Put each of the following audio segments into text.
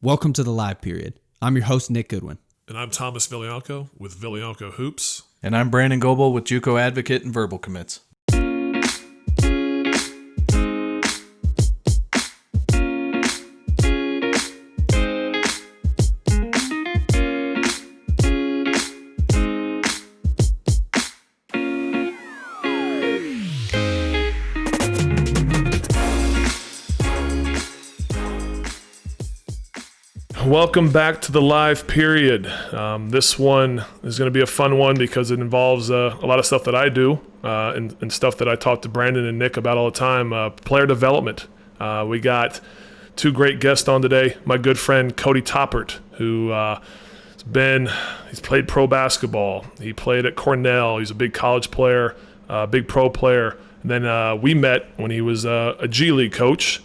Welcome to the live period. I'm your host, Nick Goodwin. And I'm Thomas Villianco with Villianco Hoops. And I'm Brandon Goebel with JUCO Advocate and Verbal Commits. Welcome back to the live period. This one is going to be a fun one because it involves a lot of stuff that I do and stuff that I talk to Brandon and Nick about all the time. Player development. We got two great guests on today. My good friend Cody Toppert, who he's played pro basketball. He played at Cornell. He's a big college player, big pro player. And then we met when he was a G League coach.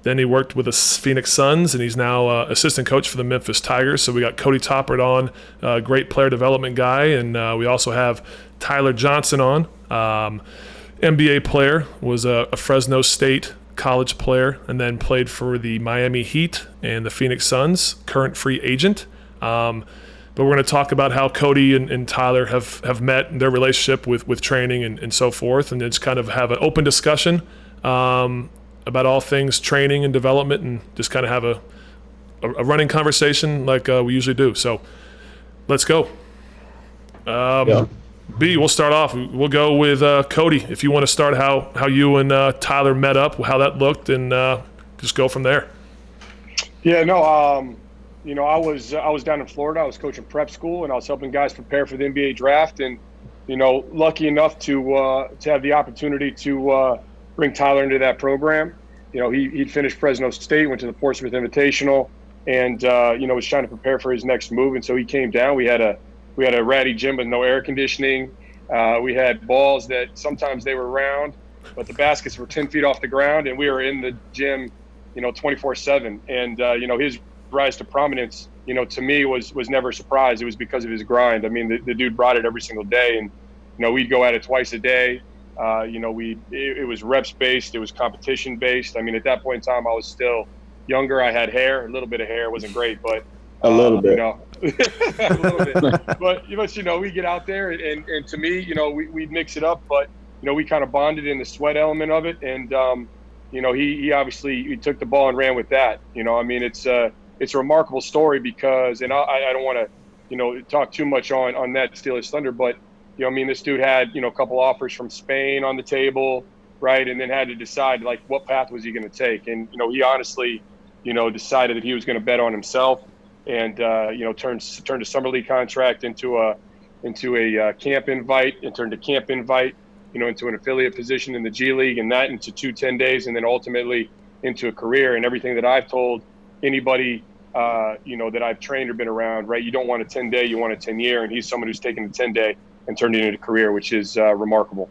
Then he worked with the Phoenix Suns, and he's now assistant coach for the Memphis Tigers. So we got Cody Toppert on, a great player development guy, and we also have Tyler Johnson on, NBA player, was a Fresno State college player, and then played for the Miami Heat and the Phoenix Suns, current free agent. But we're going to talk about how Cody and Tyler have met, and their relationship with training and so forth, and just kind of have an open discussion about all things training and development, and just kind of have a running conversation like we usually do. So let's go. B, we'll start off. We'll go with Cody. If you want to start how you and Tyler met up, how that looked, and just go from there. Yeah, no, I was down in Florida. I was coaching prep school, and I was helping guys prepare for the NBA draft, and lucky enough to have the opportunity to bring Tyler into that program. He'd finished Fresno State, went to the Portsmouth Invitational, and was trying to prepare for his next move. And so he came down. We had a ratty gym with no air conditioning. We had balls that sometimes they were round, but the baskets were 10 feet off the ground, and we were in the gym, 24/7. And his rise to prominence, to me was never a surprise. It was because of his grind. I mean, the dude brought it every single day, and we'd go at it twice a day. It was reps based. It was competition based. I mean, at that point in time, I was still younger. I had hair, a little bit of hair. It wasn't great, but a little bit. A little bit. But we get out there, and to me, we'd mix it up. But we kind of bonded in the sweat element of it, and he obviously took the ball and ran with that. It's a remarkable story because, and I don't want to talk too much on that Steelers Thunder, but. This dude had, a couple offers from Spain on the table, right? And then had to decide, what path was he going to take? And, he honestly, decided that he was going to bet on himself and, turned a summer league contract into a camp invite, and turned a camp invite, into an affiliate position in the G League, and that into 2 10-days, and then ultimately into a career. And everything that I've told anybody, that I've trained or been around, right? You don't want a 10-day, you want a 10-year. And he's someone who's taken a 10-day and turned it into a career, which is remarkable.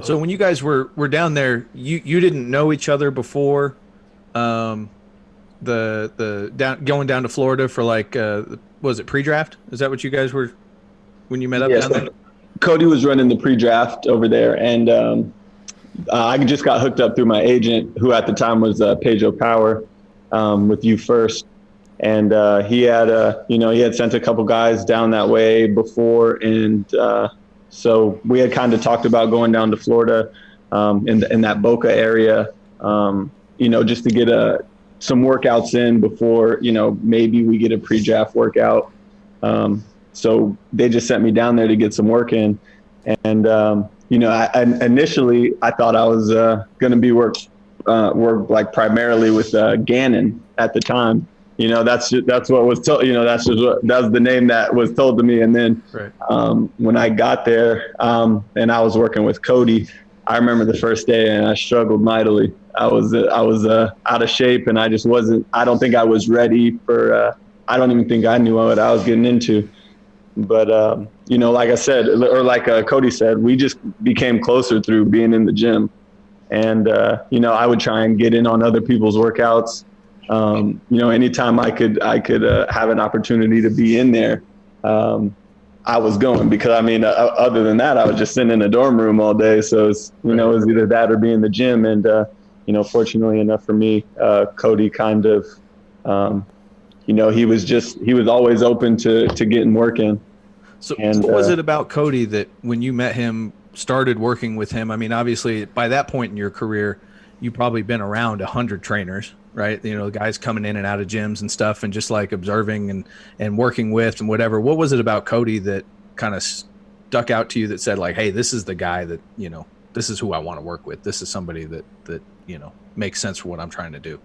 So when you guys were down there, you didn't know each other before going down to Florida for was it pre-draft? Is that what you guys were when you met up down there? Cody was running the pre-draft over there, and I just got hooked up through my agent, who at the time was Pedro Power with You First. And he had sent a couple guys down that way before, and so we had kind of talked about going down to Florida in that Boca area, just to get some workouts in before maybe we get a pre-draft workout. So they just sent me down there to get some work in, and initially I thought I was going to be work primarily with Gannon at the time. That's what was told. That's the name that was told to me. And then when I got there and I was working with Cody, I remember the first day and I struggled mightily. I was out of shape, and I just wasn't. I don't think I was ready for. I don't even think I knew what I was getting into. But like I said, or like Cody said, we just became closer through being in the gym, and I would try and get in on other people's workouts. Anytime I could have an opportunity to be in there, I was going, because other than that, I was just sitting in a dorm room all day. So it's, it was either that or be in the gym. And, fortunately enough for me, Cody kind of, he was always open to getting work in. So what was it about Cody that when you met him, started working with him? I mean, obviously by that point in your career, you've probably been around 100 trainers, right? The guys coming in and out of gyms and stuff, and just like observing and working with and whatever. What was it about Cody that kind of stuck out to you that said like, hey, this is the guy that, this is who I want to work with. This is somebody that makes sense for what I'm trying to do.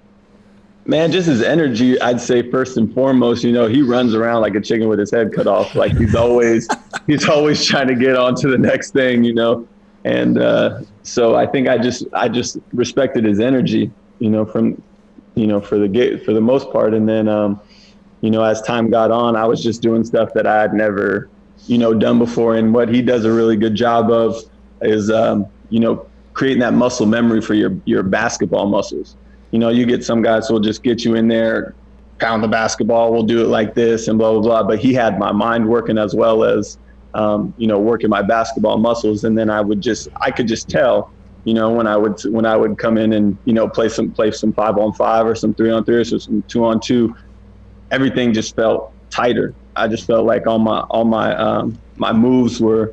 Man, just his energy, I'd say first and foremost, he runs around like a chicken with his head cut off. Like he's always trying to get on to the next thing, And so I think I just respected his energy, for the most part. And then, as time got on, I was just doing stuff that I had never, done before. And what he does a really good job of is, creating that muscle memory for your basketball muscles. You get some guys who will just get you in there, pound the basketball, we'll do it like this and blah, blah, blah. But he had my mind working as well as, working my basketball muscles. And then I could just tell, when I would come in and, play some 5-on-5 or some 3-on-3 or some 2-on-2, everything just felt tighter. I just felt like all my moves were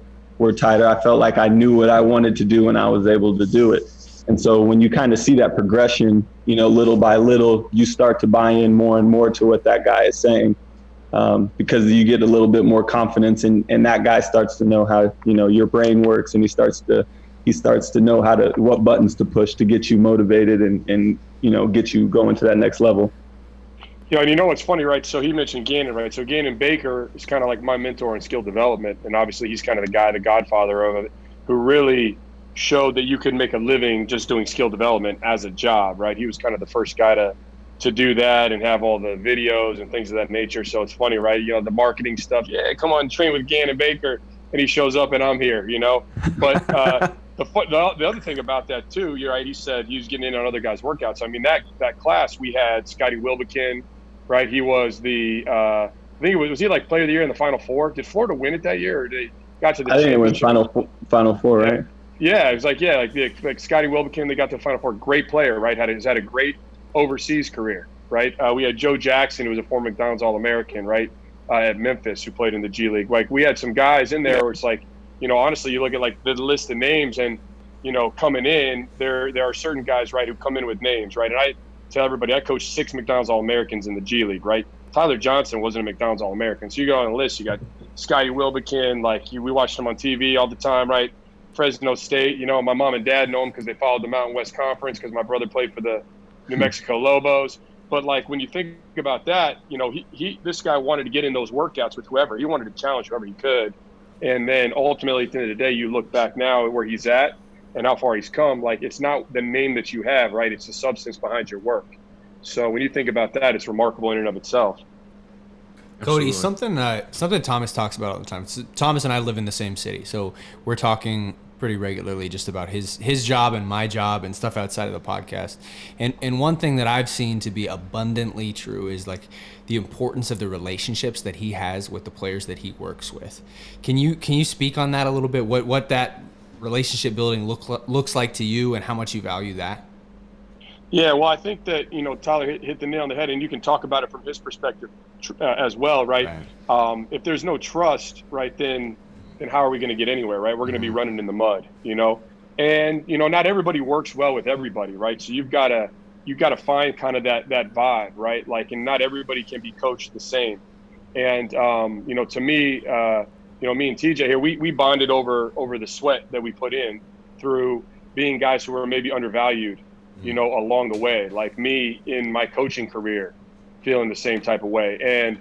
tighter. I felt like I knew what I wanted to do and I was able to do it. And so when you kind of see that progression, little by little, you start to buy in more and more to what that guy is saying, because you get a little bit more confidence and that guy starts to know how, your brain works, and he starts to know what buttons to push to get you motivated and get you going to that next level. Yeah, and what's funny, right? So he mentioned Gannon, right? So Gannon Baker is kind of like my mentor in skill development, and obviously he's kind of the guy, the godfather of it, who really showed that you could make a living just doing skill development as a job, right? He was kind of the first guy to do that and have all the videos and things of that nature. So it's funny, right? The marketing stuff. Yeah, come on, train with Gannon Baker, and he shows up and I'm here, But the other thing about that too, you're right. He said he was getting in on other guys' workouts. I mean, that class we had Scotty Wilbekin, right? He was I think was he like player of the year in the Final Four? Did Florida win it that year, or they got to the I think it was Final Four, right? Yeah, it was like Scotty Wilbekin. They got to the Final Four. Great player, right? Has had a great overseas career, right? We had Joe Jackson, who was a former McDonald's All-American, right, at Memphis, who played in the G League. Like we had some guys in there where it's like, honestly, you look at like the list of names and, coming in, there are certain guys, right, who come in with names, right? And I tell everybody, I coached 6 McDonald's All-Americans in the G League, right? Tyler Johnson wasn't a McDonald's All-American. So you go on the list, you got Scotty Wilbekin, we watched him on TV all the time, right? Fresno State, my mom and dad know him because they followed the Mountain West Conference because my brother played for the New Mexico Lobos. But like when you think about that, this guy wanted to get in those workouts with whoever. He wanted to challenge whoever he could. And then ultimately at the end of the day, you look back now at where he's at and how far he's come. Like it's not the name that you have, right? It's the substance behind your work. So when you think about that, it's remarkable in and of itself. Cody, something Thomas talks about all the time. Thomas and I live in the same city, so we're talking pretty regularly just about his job and my job and stuff outside of the podcast. And one thing that I've seen to be abundantly true is like the importance of the relationships that he has with the players that he works with. Can you speak on that a little bit? What that relationship building looks like to you and how much you value that? Yeah, well, I think that, Tyler hit the nail on the head, and you can talk about it from his perspective as well, right? If there's no trust, right, then how are we going to get anywhere, right? We're going to be running in the mud, And, not everybody works well with everybody, right? So you've got to find kind of that vibe, right? Like, and not everybody can be coached the same. And, to me, me and TJ here, we bonded over the sweat that we put in through being guys who were maybe undervalued, along the way, like me in my coaching career, feeling the same type of way. And,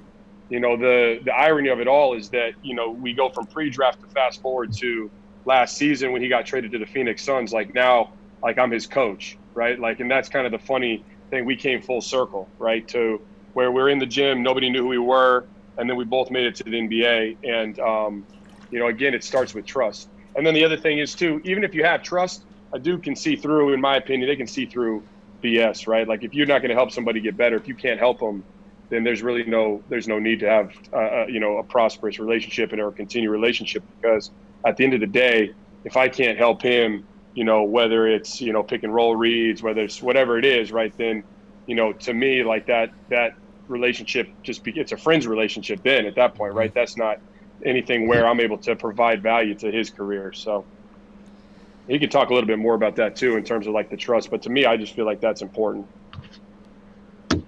the irony of it all is that, we go from pre-draft to fast forward to last season when he got traded to the Phoenix Suns, like now, like I'm his coach, right? Like, and that's kind of the funny thing. We came full circle, right? To where we're in the gym, nobody knew who we were. And then we both made it to the NBA. And, again, it starts with trust. And then the other thing is too, even if you have trust, a dude can see through, in my opinion, they can see through BS, right? Like if you're not going to help somebody get better, if you can't help them, then there's no need to have, a prosperous relationship or a continued relationship, because at the end of the day, if I can't help him, whether it's, pick and roll reads, whether it's whatever it is, right, then, to me, like that relationship it's a friend's relationship then at that point, right? That's not anything where I'm able to provide value to his career. So he could talk a little bit more about that too in terms of like the trust, but to me, I just feel like that's important.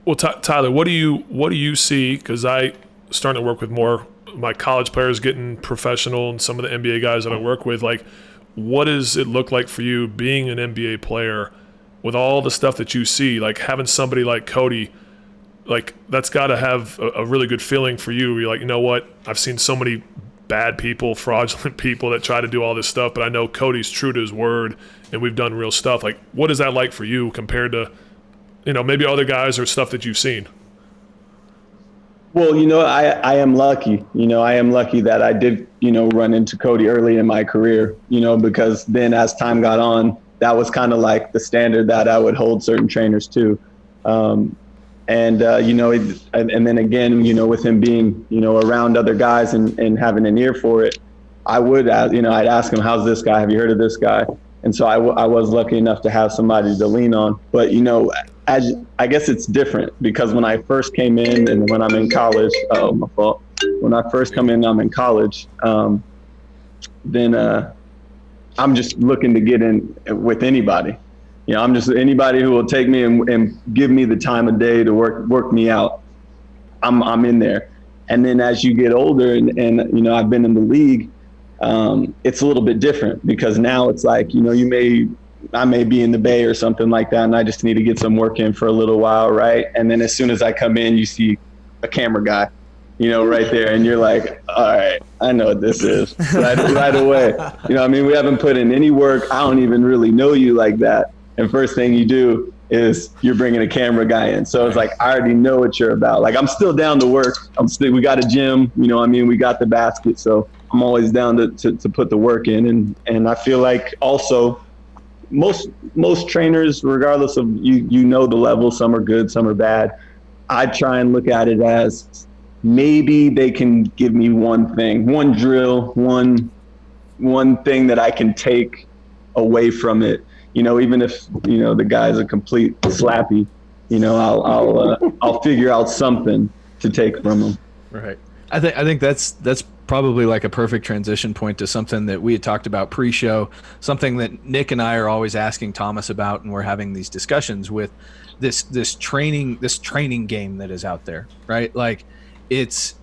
Well, Tyler, what do you see? Because I starting to work with more my college players getting professional and some of the NBA guys that I work with. Like, what does it look like for you being an NBA player with all the stuff that you see? Like having somebody like Cody, like that's got to have a really good feeling for you. You're like, you know what? I've seen so many bad people, fraudulent people that try to do all this stuff, but I know Cody's true to his word, and we've done real stuff. Like, what is that like for you compared to, maybe other guys or stuff that you've seen? Well, I am lucky. I am lucky that I did, run into Cody early in my career, because then as time got on, that was kind of like the standard that I would hold certain trainers to. And then again, with him being, around other guys and having an ear for it, I would, I'd ask him, how's this guy? Have you heard of this guy? And so I was lucky enough to have somebody to lean on. But, I guess it's different because when I first came in and when I'm in college, my fault. When I first come in, I'm in college, then I'm just looking to get in with anybody. I'm just anybody who will take me and give me the time of day to work me out. I'm in there. And then as you get older and I've been in the league, it's a little bit different because now it's like, I may be in the Bay or something like that, and I just need to get some work in for a little while, right? And then as soon as I come in, you see a camera guy, right there, and you're like, all right, I know what this is right away. We haven't put in any work. I don't even really know you like that. And first thing you do is you're bringing a camera guy in. So it's like, I already know what you're about. Like, I'm still down to work. We got a gym, we got the basket. So I'm always down to put the work in. And I feel like also most trainers, regardless of the level, some are good, some are bad. I try and look at it as maybe they can give me one thing, one drill, one thing that I can take away from it. Even if, the guy's a complete slappy, I'll figure out something to take from him. Right. I think that's probably like a perfect transition point to something that we had talked about pre-show, something that Nick and I are always asking Thomas about, and we're having these discussions with this training game that is out there, right? Like it's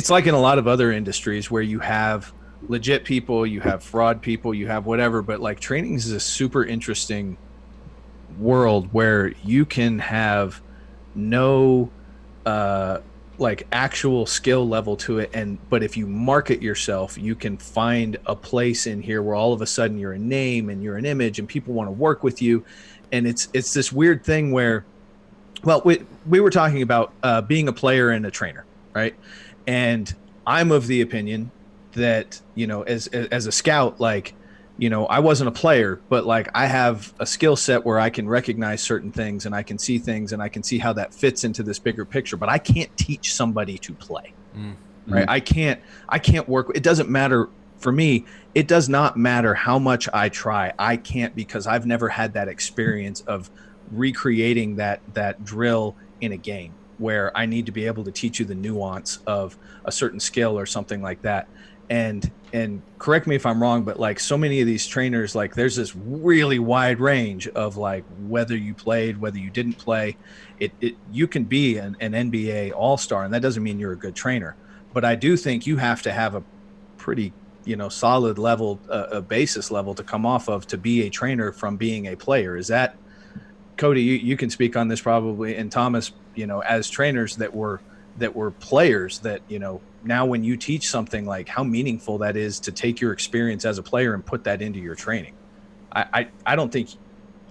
like in a lot of other industries where you have legit people, you have fraud people, you have whatever, but like training is a super interesting world where you can have no like actual skill level to it, but if you market yourself, you can find a place in here where all of a sudden you're a name and you're an image and people want to work with you. And it's this weird thing where, well, we were talking about being a player and a trainer, right? And I'm of the opinion that, as a scout, like, I wasn't a player, but like I have a skill set where I can recognize certain things and I can see things and I can see how that fits into this bigger picture, but I can't teach somebody to play, right? I can't work. It doesn't matter for me. It does not matter how much I try. I can't, because I've never had that experience of recreating that drill in a game where I need to be able to teach you the nuance of a certain skill or something like that. And correct me if I'm wrong, but like so many of these trainers, like there's this really wide range of like whether you played, whether you didn't play. You can be an NBA all-star, and that doesn't mean you're a good trainer. But I do think you have to have a pretty solid level, a basis level to come off of to be a trainer from being a player. Is that, Cody? You can speak on this probably, and Thomas, as trainers that were players that now when you teach something, like how meaningful that is to take your experience as a player and put that into your training. I don't think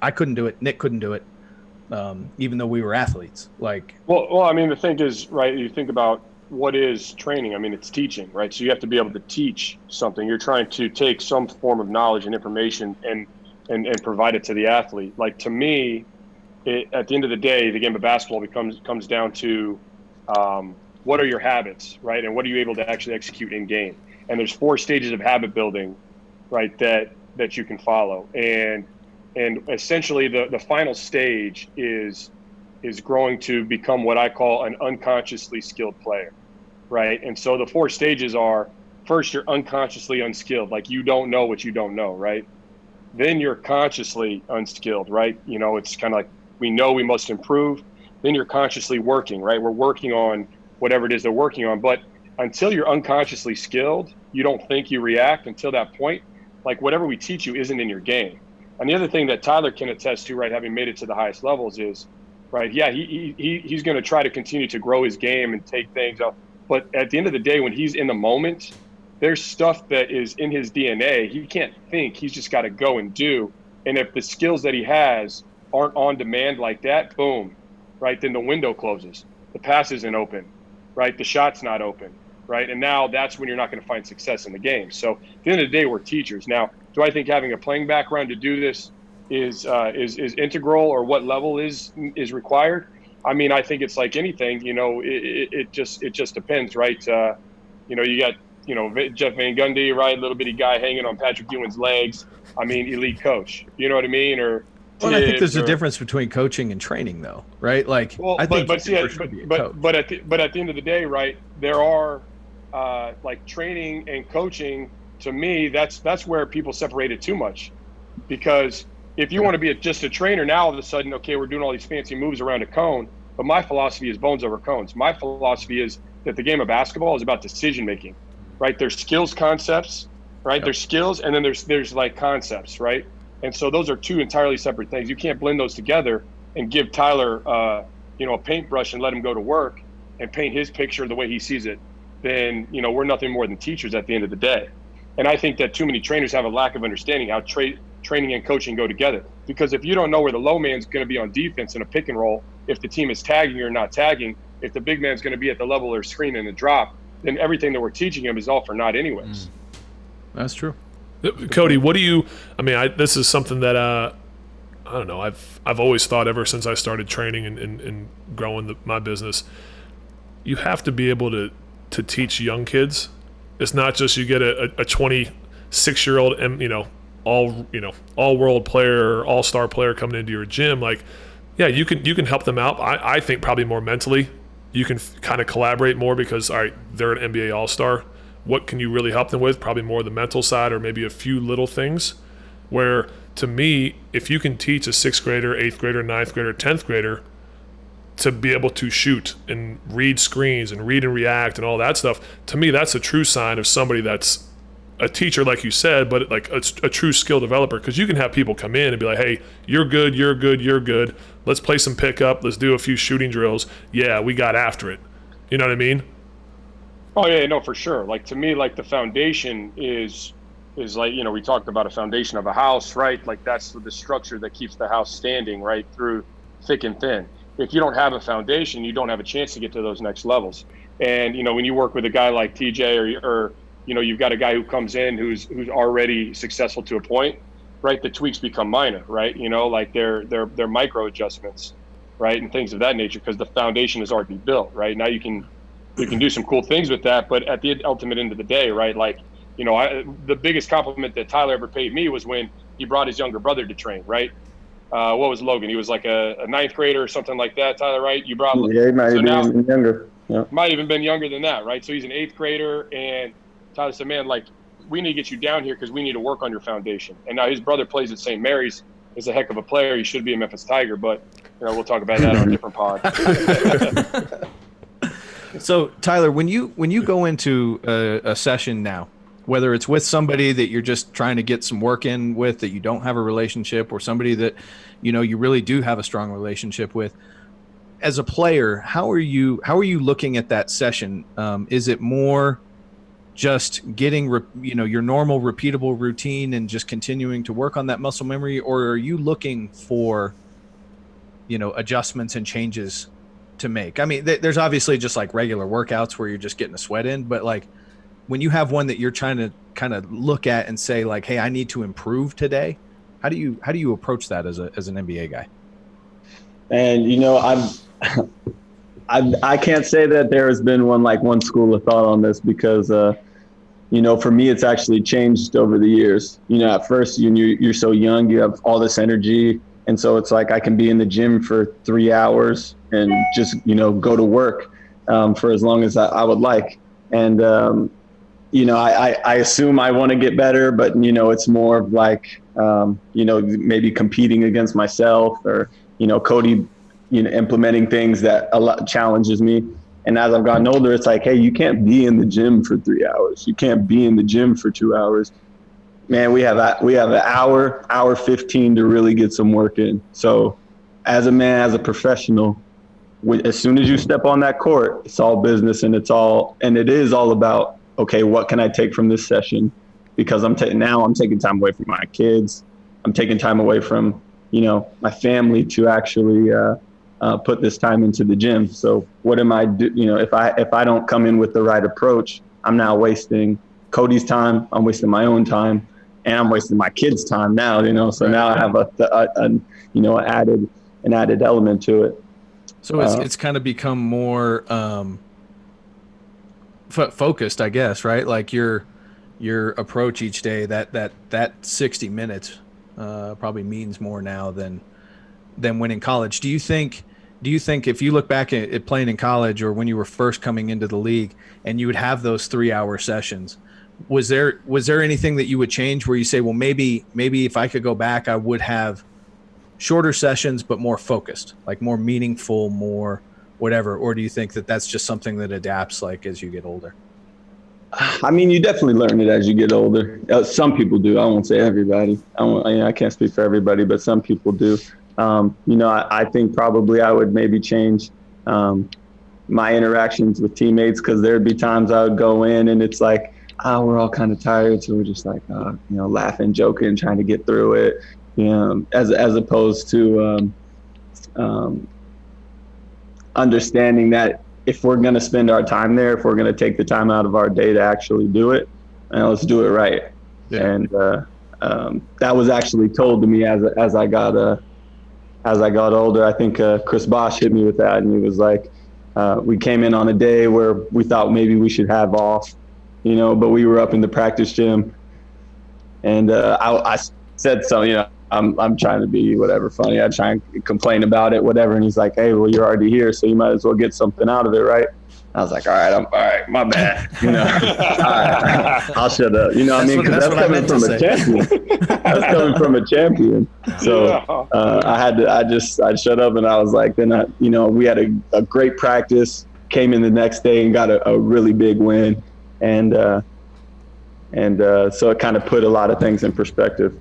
I couldn't do it. Nick couldn't do it, even though we were athletes. Like, well, I mean, the thing is, right, you think about what is training. I mean, it's teaching, right? So you have to be able to teach something. You're trying to take some form of knowledge and information and provide it to the athlete. Like, to me, at the end of the day, the game of basketball comes down to what are your habits, right? And what are you able to actually execute in game? And there's 4 stages of habit building, right, that that you can follow. And essentially the final stage is growing to become what I call an unconsciously skilled player, right? And so the 4 stages are, first, you're unconsciously unskilled, like you don't know what you don't know, right? Then you're consciously unskilled, right? You know, it's kind of like we know we must improve. Then you're consciously working, right? We're working on whatever it is they're working on. But until you're unconsciously skilled, you don't think, you react. Until that point, like whatever we teach you isn't in your game. And the other thing that Tyler can attest to, right, having made it to the highest levels is, right, yeah, he's going to try to continue to grow his game and take things up. But at the end of the day, when he's in the moment, there's stuff that is in his DNA. He can't think. He's just got to go and do. And if the skills that he has aren't on demand like that, boom, right, then the window closes. The pass isn't open, right? The shot's not open, right? And now that's when you're not going to find success in the game. So at the end of the day, we're teachers. Now, do I think having a playing background to do this is integral, or what level is required? I mean, I think it's like anything, you know, it just depends, right? You know, you got, you know, Jeff Van Gundy, right? Little bitty guy hanging on Patrick Ewing's legs. I mean, elite coach. You know what I mean? Or well, I think there's a difference between coaching and training, though, right? Like, well, I think, but at the end of the day, right? There are like training and coaching. To me, that's where people separate it too much, because if you want to be just a trainer, now all of a sudden, okay, we're doing all these fancy moves around a cone. But my philosophy is bones over cones. My philosophy is that the game of basketball is about decision making. Right, there's skills concepts, right? Yep. There's skills, and then there's like concepts, right? And so those are 2 entirely separate things. You can't blend those together and give Tyler, you know, a paintbrush and let him go to work and paint his picture the way he sees it. Then, you know, we're nothing more than teachers at the end of the day. And I think that too many trainers have a lack of understanding how training and coaching go together. Because if you don't know where the low man's going to be on defense in a pick and roll, if the team is tagging or not tagging, if the big man's going to be at the level or screen in a drop, then everything that we're teaching him is all for naught anyways. That's true. Cody, what do you, I mean, this is something that, I don't know, I've always thought ever since I started training and growing my business, you have to be able to teach young kids. It's not just you get a 26-year-old, all world player or all-star player coming into your gym. Like, yeah, you can help them out. I think probably more mentally. You can kind of collaborate more because, all right, they're an NBA All-Star. What can you really help them with? Probably more the mental side, or maybe a few little things where, to me, if you can teach a 6th grader, 8th grader, 9th grader, 10th grader to be able to shoot and read screens and read and react and all that stuff, to me, that's a true sign of somebody that's a teacher, like you said, but like a true skill developer. Because you can have people come in and be like, hey, you're good, you're good, you're good. Let's play some pickup. Let's do a few shooting drills. Yeah, we got after it. You know what I mean? Oh, yeah, no, for sure. Like, to me, like, the foundation is like, you know, we talked about a foundation of a house, right? Like, that's the structure that keeps the house standing, right, through thick and thin. If you don't have a foundation, you don't have a chance to get to those next levels. And, you know, when you work with a guy like TJ or you know, you've got a guy who comes in who's already successful to a point, right? The tweaks become minor, right? You know, like they're micro adjustments, right? And things of that nature, because the foundation is already built, right? Now you can do some cool things with that, but at the ultimate end of the day, right? Like, you know, the biggest compliment that Tyler ever paid me was when he brought his younger brother to train, right? What was Logan? He was like a 9th grader or something like that, Tyler, right? You brought Yeah, he might have been younger. Yeah. Might even been younger than that, right? So he's an 8th grader, and Tyler said, man, like, we need to get you down here because we need to work on your foundation. And now his brother plays at St. Mary's, is a heck of a player. He should be a Memphis Tiger, but, you know, we'll talk about that on a different pod. So, Tyler, when you go into a session now, whether it's with somebody that you're just trying to get some work in with that you don't have a relationship, or somebody that, you know, you really do have a strong relationship with, as a player, how are you looking at that session? Is it more just getting, you know, your normal repeatable routine and just continuing to work on that muscle memory, or are you looking for, you know, adjustments and changes to make? I mean, there's obviously just like regular workouts where you're just getting a sweat in, but like when you have one that you're trying to kind of look at and say like, hey, I need to improve today, how do you approach that as an NBA guy? And, you know, I can't say that there has been one school of thought on this, because for me, it's actually changed over the years. At first, you're so young, you have all this energy. And so it's like I can be in the gym for 3 hours and just, go to work for as long as I would like. And, I assume I want to get better, but, it's more of like, maybe competing against myself or, Cody, implementing things that a lot challenges me. And as I've gotten older, it's like, hey, you can't be in the gym for 3 hours. You can't be in the gym for 2 hours. Man, we have an hour 15 to really get some work in. So as a man, as a professional, as soon as you step on that court, it's all business and it is all about, okay, what can I take from this session? Because I'm taking time away from my kids. I'm taking time away from, my family to actually put this time into the gym. So what am I do? If I don't come in with the right approach, I'm now wasting Cody's time. I'm wasting my own time, and I'm wasting my kids' time now. So right. Now I have an added element to it. So it's kind of become more focused, I guess, right? Like your approach each day. That 60 minutes probably means more now than when in college. Do you think if you look back at playing in college or when you were first coming into the league and you would have those 3-hour sessions, was there anything that you would change where you say, well, maybe if I could go back, I would have shorter sessions, but more focused, like more meaningful, more whatever? Or do you think that that's just something that adapts like as you get older? I mean, you definitely learn it as you get older. Some people do. I won't say everybody. I can't speak for everybody, but some people do. I think probably I would maybe change my interactions with teammates, because there'd be times I would go in and it's like, we're all kind of tired, so we're just like, laughing, joking, trying to get through it. As opposed to understanding that if we're going to spend our time there, if we're going to take the time out of our day to actually do it, let's do it right. Yeah. And that was actually told to me as I got older. I think Chris Bosch hit me with that, and he was like, we came in on a day where we thought maybe we should have off, but we were up in the practice gym, and I said so, I'm trying to be whatever funny. I try and complain about it, whatever. And he's like, hey, well, you're already here, so you might as well get something out of it, right? I was like, all right, my bad. All right, I'll shut up. Because that's coming from a champion. That's coming from a champion. So I shut up, and I was like, then we had a great practice, came in the next day and got a really big win. And so it kind of put a lot of things in perspective.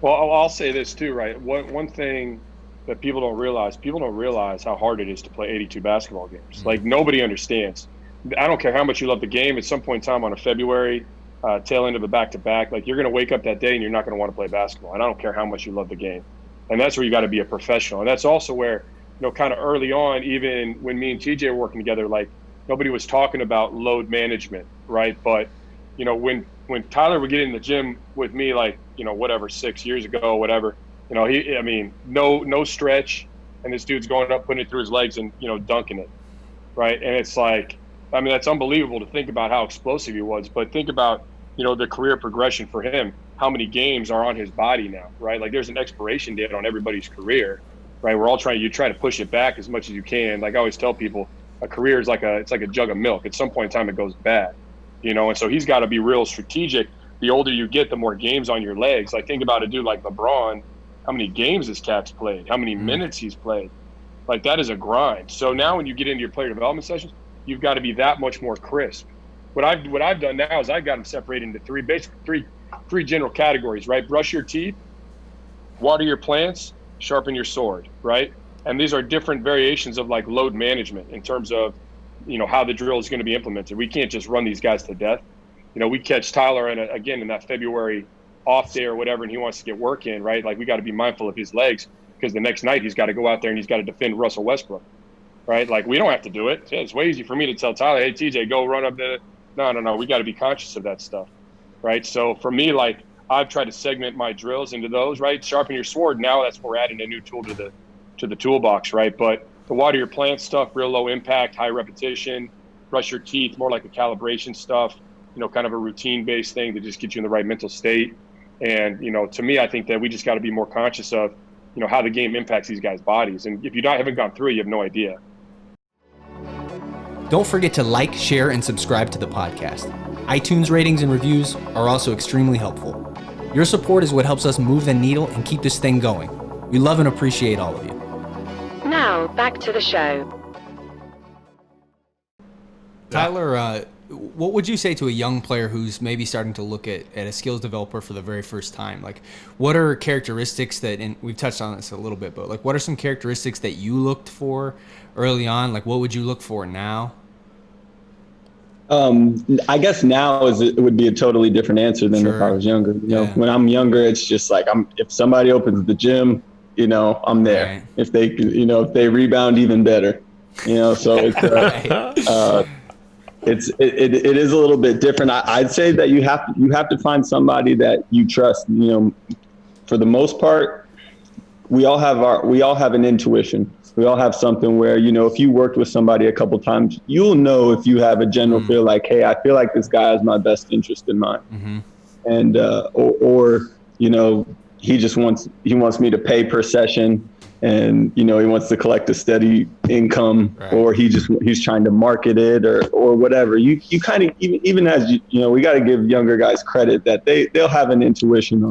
Well, I'll say this too, right? One thing that people don't realize how hard it is to play 82 basketball games. Like, nobody understands. I don't care how much you love the game. At some point in time on a February tail end of a back-to-back, like, you're going to wake up that day and you're not going to want to play basketball. And I don't care how much you love the game. And that's where you got to be a professional. And that's also where, kind of early on, even when me and TJ were working together, like, nobody was talking about load management, right? But, when Tyler would get in the gym with me, like, 6 years ago, whatever, no stretch, and this dude's going up, putting it through his legs and, dunking it, right? And it's like, that's unbelievable to think about how explosive he was. But think about, the career progression for him, how many games are on his body now, right? Like, there's an expiration date on everybody's career, right? We're all try to push it back as much as you can. Like I always tell people, a career is it's like a jug of milk. At some point in time, it goes bad, and so he's got to be real strategic. The older you get, the more games on your legs. Like, think about a dude like LeBron, how many games this cat's played, how many minutes he's played. Like, that is a grind. So now when you get into your player development sessions, you've got to be that much more crisp. What I've done now is I've got them separated into three general categories, right? Brush your teeth, water your plants, sharpen your sword, right? And these are different variations of like load management in terms of, how the drill is going to be implemented. We can't just run these guys to death. We catch Tyler in that February off day or whatever, and he wants to get work in, right? Like, we got to be mindful of his legs, because the next night he's got to go out there and he's got to defend Russell Westbrook, right? Like, we don't have to do it. Yeah, it's way easy for me to tell Tyler, hey, TJ, go run up the – no. We got to be conscious of that stuff, right? So for me, like, I've tried to segment my drills into those, right? Sharpen your sword. Now that's where we're adding a new tool to the toolbox, right? But the water your plant stuff, real low impact, high repetition. Brush your teeth, more like the calibration stuff. kind of a routine-based thing to just get you in the right mental state. And, to me, I think that we just got to be more conscious of, how the game impacts these guys' bodies. And if you haven't gone through it, you have no idea. Don't forget to like, share, and subscribe to the podcast. iTunes ratings and reviews are also extremely helpful. Your support is what helps us move the needle and keep this thing going. We love and appreciate all of you. Now, back to the show. Tyler, what would you say to a young player who's maybe starting to look at a skills developer for the very first time? Like, what are characteristics that, and we've touched on this a little bit, but like, what are some characteristics that you looked for early on? Like, what would you look for now? I guess now it would be a totally different answer than if I was younger. When I'm younger, it's just like if somebody opens the gym, I'm there. Right. If they rebound, even better. So it's it is a little bit different. I'd say that you have to find somebody that you trust. For the most part, we all have an intuition. We all have something where, if you worked with somebody a couple times, you'll know if you have a general feel like, hey, I feel like this guy has my best interest in mind. Mm-hmm. And, or he wants me to pay per session, and, he wants to collect a steady income, right. Or he's trying to market it or whatever. You kind of, even as we got to give younger guys credit that they'll have an intuition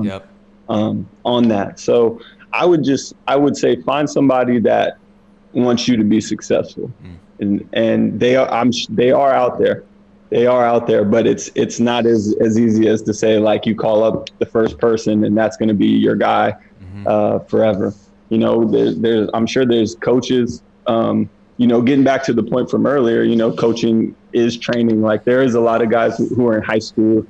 on that. So I would say find somebody that wants you to be successful, and they are out there. They are out there, but it's not as easy as to say, like, you call up the first person and that's going to be your guy forever. I'm sure there's coaches, getting back to the point from earlier, coaching is training. Like, there is a lot of guys who are in high school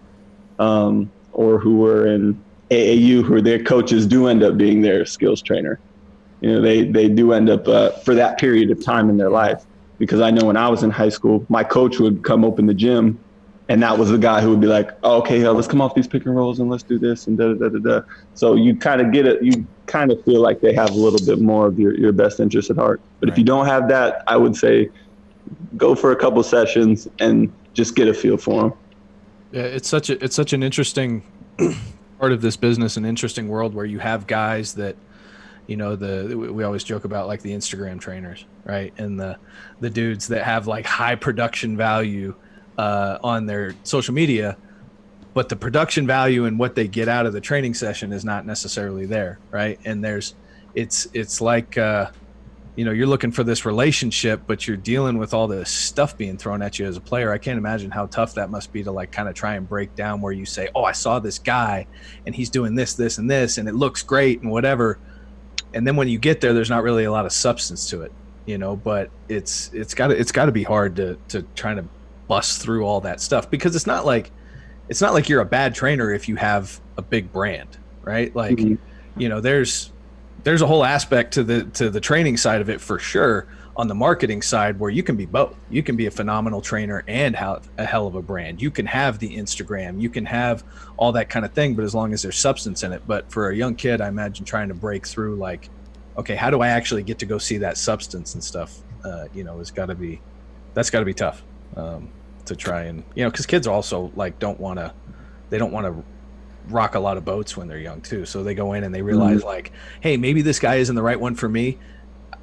or who are in AAU who their coaches do end up being their skills trainer. They do end up for that period of time in their life. Because I know when I was in high school, my coach would come open the gym, and that was the guy who would be like, oh, okay, let's come off these pick and rolls and let's do this and da-da-da-da-da. So you kind of get it. You kind of feel like they have a little bit more of your best interest at heart. But if you don't have that, I would say go for a couple sessions and just get a feel for them. Yeah, it's such an interesting part of this business, an interesting world where you have guys that, we always joke about, like, the Instagram trainers, right? And the dudes that have like high production value on their social media, but the production value and what they get out of the training session is not necessarily there, right? And it's like you're looking for this relationship, but you're dealing with all this stuff being thrown at you as a player. I can't imagine how tough that must be to, like, kind of try and break down where you say, oh, I saw this guy and he's doing this, this, and this, and it looks great and whatever. And then when you get there, there's not really a lot of substance to it, but it's got to be hard to try to bust through all that stuff, because it's not like you're a bad trainer if you have a big brand, right? Like, there's a whole aspect to the training side of it, for sure, on the marketing side, where you can be both. You can be a phenomenal trainer and have a hell of a brand. You can have the Instagram, you can have all that kind of thing, but as long as there's substance in it. But for a young kid, I imagine trying to break through, like, okay, how do I actually get to go see that substance and stuff? That's got to be tough to try and, because kids also, like, don't want to rock a lot of boats when they're young too. So they go in and they realize, like, hey, maybe this guy isn't the right one for me.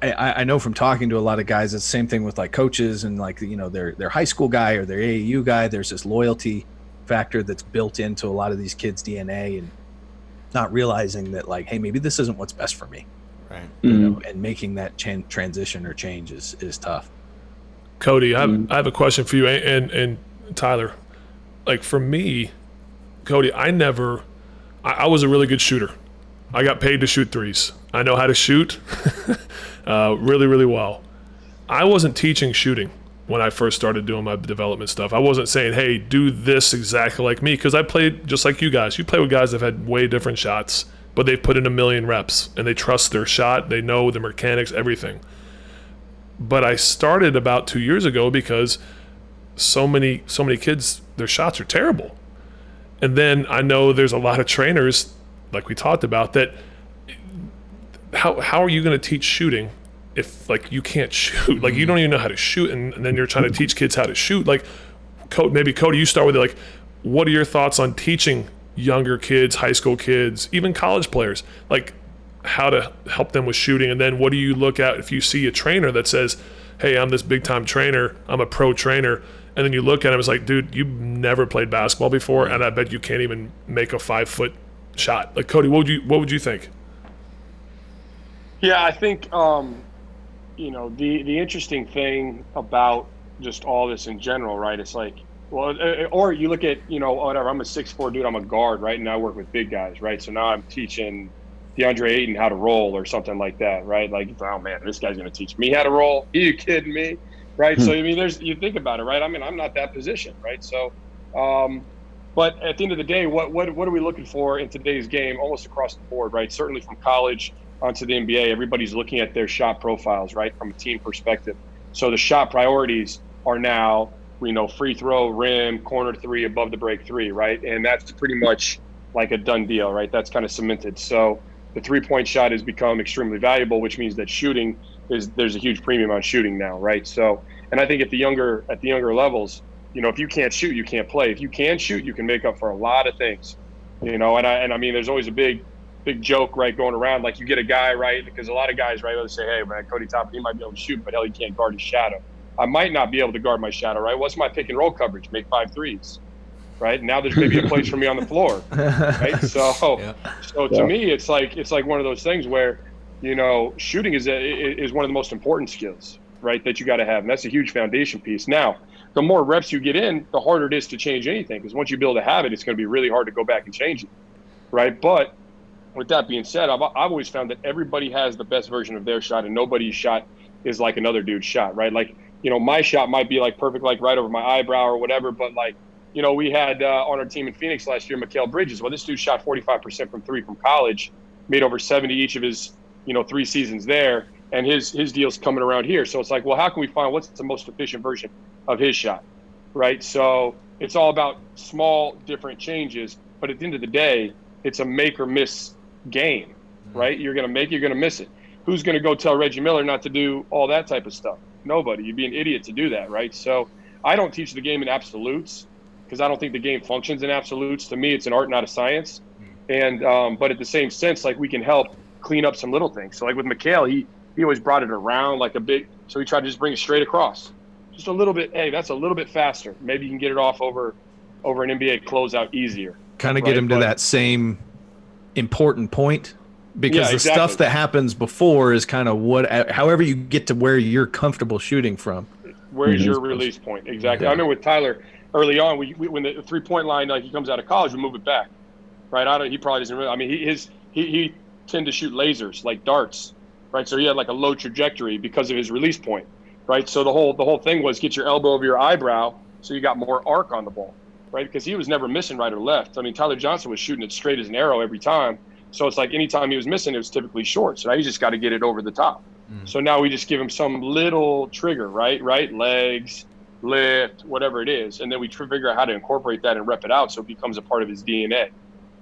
I know from talking to a lot of guys, it's the same thing with, like, coaches and, like, their high school guy or their AAU guy. There's this loyalty factor that's built into a lot of these kids' DNA, and not realizing that, like, hey, maybe this isn't what's best for me. Right. And making that transition or change is tough. Cody, I have a question for you and Tyler. Like, for me, Cody, I was a really good shooter. I got paid to shoot threes. I know how to shoot really, really well. I wasn't teaching shooting when I first started doing my development stuff. I wasn't saying, hey, do this exactly like me, because I played just like you guys. You play with guys that have had way different shots, but they've put in 1,000,000 reps, and they trust their shot. They know the mechanics, everything. But I started about 2 years ago because so many kids, their shots are terrible. And then I know there's a lot of trainers, like we talked about, that how are you going to teach shooting if, like, you can't shoot? Like, you don't even know how to shoot, and then you're trying to teach kids how to shoot. Like, maybe Cody, you start with it. Like, what are your thoughts on teaching younger kids, high school kids, even college players, like how to help them with shooting? And then what do you look at if you see a trainer that says, hey, I'm this big time trainer, I'm a pro trainer, and then you look at him, it's like, dude, you've never played basketball before, and I bet you can't even make a 5-foot shot. Like, Cody, what would you think? Yeah, I think you know, the interesting thing about just all this in general, right? It's like, well, or you look at, you know, whatever, I'm a 6'4" dude, I'm a guard, right? And I work with big guys, right? So now I'm teaching DeAndre Ayton how to roll or something like that, right? Like, oh man, this guy's going to teach me how to roll. Are you kidding me? Right. So, I mean, you think about it, right? I mean, I'm not that position, right? So, but at the end of the day, what are we looking for in today's game almost across the board, right? Certainly from college onto the NBA, everybody's looking at their shot profiles, right? From a team perspective. So the shot priorities are now, you know, free throw, rim, corner three, above the break three, right? And that's pretty much like a done deal, right? That's kind of cemented. So the 3-point shot has become extremely valuable, which means that there's a huge premium on shooting now, right? So, and I think at the younger levels, you know, if you can't shoot, you can't play. If you can shoot, you can make up for a lot of things, you know. And I mean, there's always a big joke, right, going around, like you get a guy, right, because a lot of guys, right, they'll say, hey, man, Cody Toppert, he might be able to shoot, but hell, he can't guard his shadow. I might not be able to guard my shadow, right? What's my pick and roll coverage? Make 5 threes, right? Now there's maybe a place for me on the floor, right? So to me, it's like one of those things where, you know, shooting is one of the most important skills, right, that you got to have, and that's a huge foundation piece. Now, the more reps you get in, the harder it is to change anything, because once you build a habit, it's going to be really hard to go back and change it, right? But with that being said, I've always found that everybody has the best version of their shot, and nobody's shot is like another dude's shot, right? Like, you know, my shot might be like perfect, like right over my eyebrow or whatever, but like, you know, we had on our team in Phoenix last year, Mikal Bridges. Well, this dude shot 45% from three from college, made over 70 each of his, you know, 3 seasons there, and his deal's coming around here. So it's like, well, how can we find what's the most efficient version of his shot, right? So it's all about small, different changes, but at the end of the day, it's a make or miss game, right? You're going to make it, you're going to miss it. Who's going to go tell Reggie Miller not to do all that type of stuff? Nobody. You'd be an idiot to do that, right? So I don't teach the game in absolutes, because I don't think the game functions in absolutes. To me, it's an art, not a science. And but at the same sense, like, we can help clean up some little things. So like with Mikal, he always brought it around like a big, so he tried to just bring it straight across. Just a little bit, hey, that's a little bit faster. Maybe you can get it off over an NBA closeout easier. Kind of get him to that same important point, because the stuff that happens before is kind of however you get to where you're comfortable shooting from. Where's your release point? Exactly. Yeah. I remember with Tyler early on, when the 3-point line, like, he comes out of college, we move it back, right? He probably doesn't really, I mean, he tend to shoot lasers like darts, right? So he had like a low trajectory because of his release point, right? So the whole thing was get your elbow over your eyebrow so you got more arc on the ball, right? Because he was never missing right or left. I mean, Tyler Johnson was shooting it straight as an arrow every time. So it's like anytime he was missing, it was typically short. So now you just got to get it over the top. So now we just give him some little trigger, right? Legs, lift, whatever it is. And then we figure out how to incorporate that and rep it out so it becomes a part of his DNA.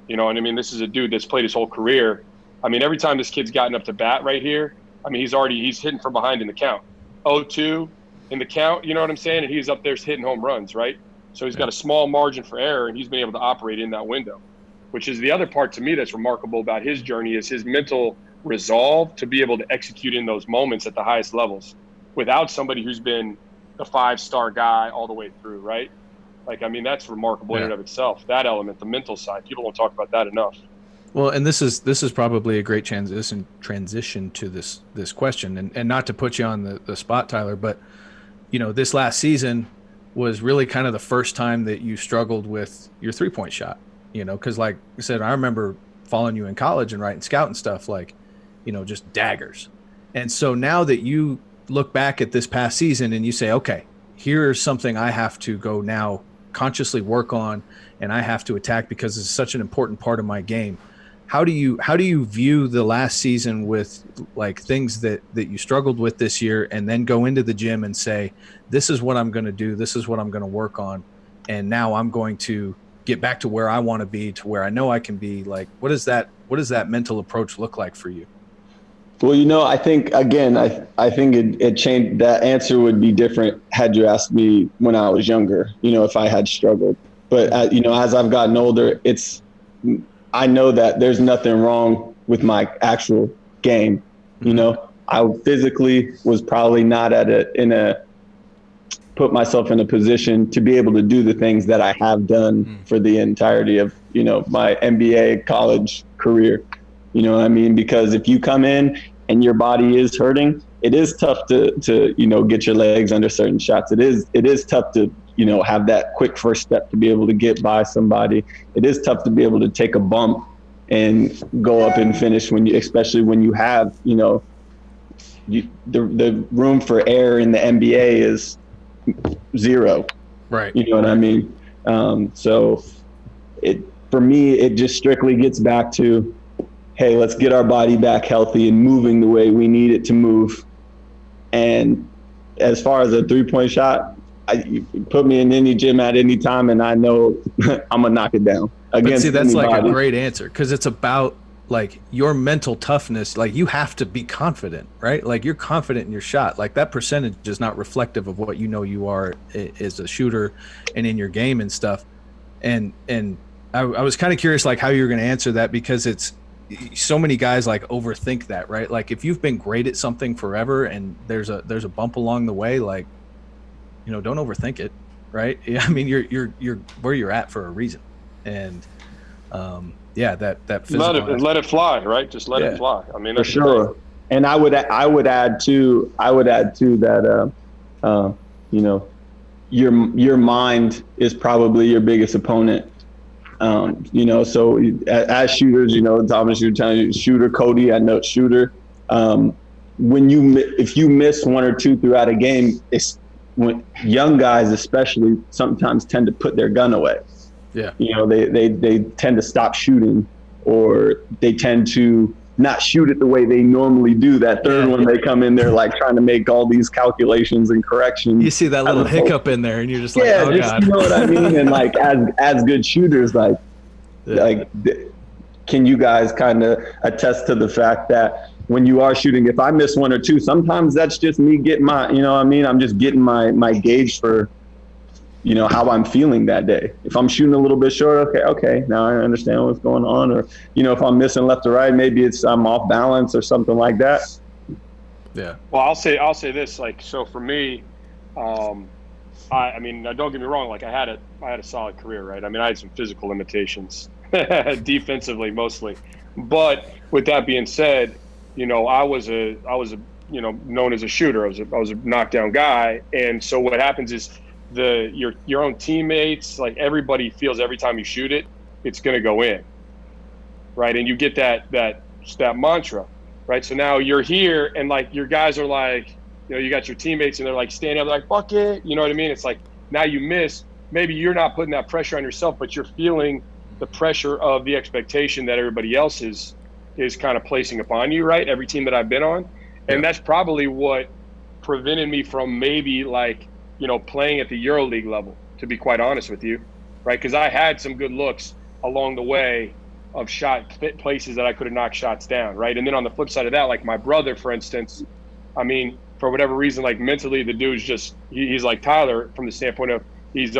You know, and I mean, this is a dude that's played his whole career. I mean, every time this kid's gotten up to bat right here, I mean, he's hitting from behind in the count. 0-2 in the count, you know what I'm saying? And he's up there hitting home runs, right? So he's got a small margin for error, and he's been able to operate in that window, which is the other part to me that's remarkable about his journey, is his mental resolve to be able to execute in those moments at the highest levels without somebody who's been a 5-star guy all the way through, right? Like, I mean, that's remarkable in and of itself, that element, the mental side. People don't talk about that enough. Well, and this is probably a great transition to this question, and not to put you on the spot, Tyler, but, you know, this last season was really kind of the first time that you struggled with your 3-point shot, you know, because like I said, I remember following you in college and writing scout and stuff, like, you know, just daggers. And so now that you look back at this past season and you say, okay, here's something I have to go now consciously work on, and I have to attack because it's such an important part of my game. How do you view the last season with like things that you struggled with this year, and then go into the gym and say, this is what I'm going to do, this is what I'm going to work on, and now I'm going to get back to where I want to be, to where I know I can be? Like, what does that mental approach look like for you? Well, you know, I think, again, I think it changed. That answer would be different had you asked me when I was younger, you know, if I had struggled. But you know, as I've gotten older, I know that there's nothing wrong with my actual game. You know, I physically was probably not put myself in a position to be able to do the things that I have done for the entirety of, you know, my NBA college career. You know what I mean? Because if you come in and your body is hurting, it is tough to you know, get your legs under certain shots. It is tough to, you know, have that quick first step to be able to get by somebody. It is tough to be able to take a bump and go up and finish especially when you have, you know, the room for error in the NBA is 0. Right. You know what I mean? So for me, it just strictly gets back to, hey, let's get our body back healthy and moving the way we need it to move. And as far as a 3-point shot, you put me in any gym at any time, and I know I'm gonna knock it down. But see, that's anybody. like a great answer, because it's about like your mental toughness. Like, you have to be confident, right? Like, you're confident in your shot. Like, that percentage is not reflective of what you know you are as a shooter and in your game and stuff. And I was kind of curious, like, how you're going to answer that, because it's so many guys like overthink that, right? Like, if you've been great at something forever and there's a bump along the way, like, you know, don't overthink it, right? I mean, you're where you're at for a reason. And yeah, that physical let it fly, right? Just let it fly. I mean, for sure. And I would add to that you know, your mind is probably your biggest opponent. You know, so as shooters, you know, Thomas, you're telling you, shooter, Cody, I know shooter. If you miss 1 or 2 throughout a game, it's when young guys especially sometimes tend to put their gun away. Yeah. You know, they tend to stop shooting, or they tend to not shoot it the way they normally do. That third one, they come in there like trying to make all these calculations and corrections. You see that little hiccup in there, and you're just like, oh God. You know what I mean? And like, as good shooters, like can you guys kind of attest to the fact that when you are shooting, if I miss 1 or 2, sometimes that's just me getting my, you know what I mean? I'm just getting my gauge for, you know, how I'm feeling that day. If I'm shooting a little bit short, okay, now I understand what's going on. Or, you know, if I'm missing left or right, maybe I'm off balance or something like that. Yeah. Well, I'll say this, like, so for me, I mean, don't get me wrong, like, I had a solid career, right? I mean, I had some physical limitations, defensively mostly. But with that being said, you know, I was a you know, known as a shooter. I was a knockdown guy, and so what happens is your own teammates, like, everybody feels every time you shoot it, it's going to go in, right? And you get that mantra, right? So now you're here, and like, your guys are like, you know, you got your teammates, and they're like standing up like, fuck it, you know what I mean? It's like, now you miss. Maybe you're not putting that pressure on yourself, but you're feeling the pressure of the expectation that everybody else is kind of placing upon you, right? Every team that I've been on. And that's probably what prevented me from maybe, like, you know, playing at the EuroLeague level, to be quite honest with you, right? Because I had some good looks along the way of places that I could have knocked shots down, right? And then on the flip side of that, like my brother, for instance, I mean, for whatever reason, like, mentally, the dude's just, he's like Tyler from the standpoint of he's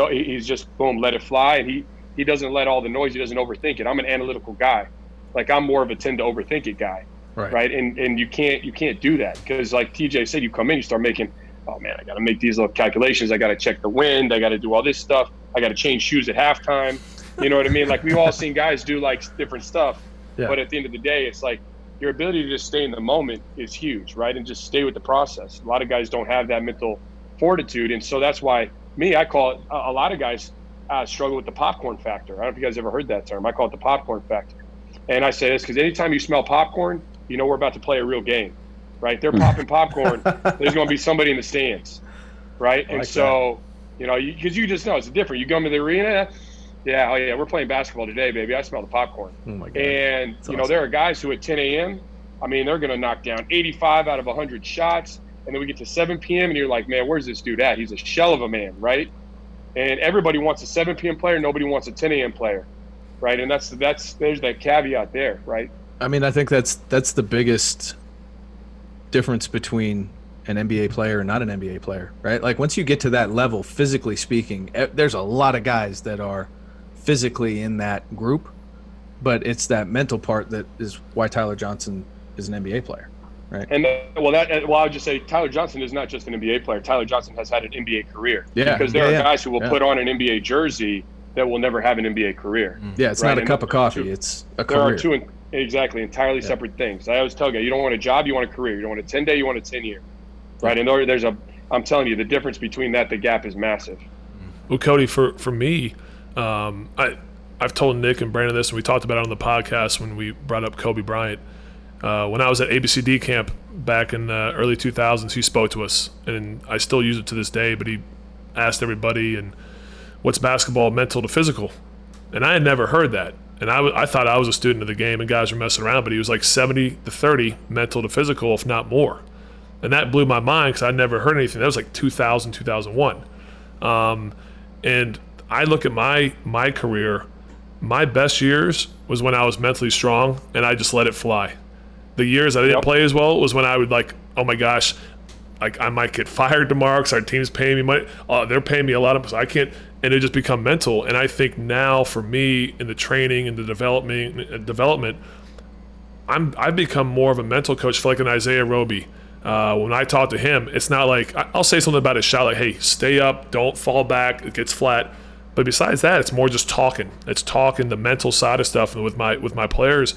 just, boom, let it fly. And he doesn't let all the noise, he doesn't overthink it. I'm an analytical guy. Like, I'm more of a tend to overthink it guy, right? And you can't do that, because, like TJ said, you come in, you start making, oh man, I got to make these little calculations. I got to check the wind. I got to do all this stuff. I got to change shoes at halftime. You know what I mean? Like, we've all seen guys do like different stuff, but at the end of the day, it's like your ability to just stay in the moment is huge, right? And just stay with the process. A lot of guys don't have that mental fortitude, and so that's why I call it. A lot of guys struggle with the popcorn factor. I don't know if you guys ever heard that term. I call it the popcorn factor. And I say this because anytime you smell popcorn, you know we're about to play a real game, right? They're popping popcorn. There's going to be somebody in the stands, right? And so, you know, because you just know it's different. You go into the arena, we're playing basketball today, baby. I smell the popcorn. Oh my God. And, That's you know, awesome. there are guys who at 10 a.m., I mean, they're going to knock down 85 out of 100 shots. And then we get to 7 p.m. and you're like, man, where's this dude at? He's a shell of a man, right? And everybody wants a 7 p.m. player. Nobody wants a 10 a.m. player. Right. And there's that caveat there. Right. I mean, I think that's the biggest difference between an NBA player or not an NBA player, right? Like once you get to that level, physically speaking, there's a lot of guys that are physically in that group, but it's that mental part that is why Tyler Johnson is an NBA player, right? And I would just say Tyler Johnson is not just an NBA player. Tyler Johnson has had an NBA career. Yeah, because there are guys who will put on an NBA jersey that will never have an NBA career. Yeah, it's not a cup of coffee. It's a career. There are two entirely separate things. I always tell guys, you don't want a job, you want a career. You don't want a 10-day, you want a 10-year. Right? And I'm telling you, the difference between that, the gap is massive. Well, Cody, for me, I've told Nick and Brandon this, and we talked about it on the podcast when we brought up Kobe Bryant. When I was at ABCD camp back in the early 2000s, he spoke to us, and I still use it to this day, but he asked everybody, and what's basketball mental to physical? And I had never heard that. And I thought I was a student of the game and guys were messing around, but he was like 70-30 mental to physical, if not more. And that blew my mind because I'd never heard anything. That was like 2000, 2001. And I look at my career, my best years was when I was mentally strong and I just let it fly. The years I didn't play as well was when I would like, oh my gosh, like I might get fired tomorrow because our team's paying me money. They're paying me a lot of, so I can't, and it just become mental. And I think now for me in the training and the development, I've become more of a mental coach for like an Isaiah Roby. When I talk to him, it's not like I'll say something about his shot, like, hey, stay up, don't fall back, it gets flat. But besides that, it's more just talking. It's talking the mental side of stuff with my players.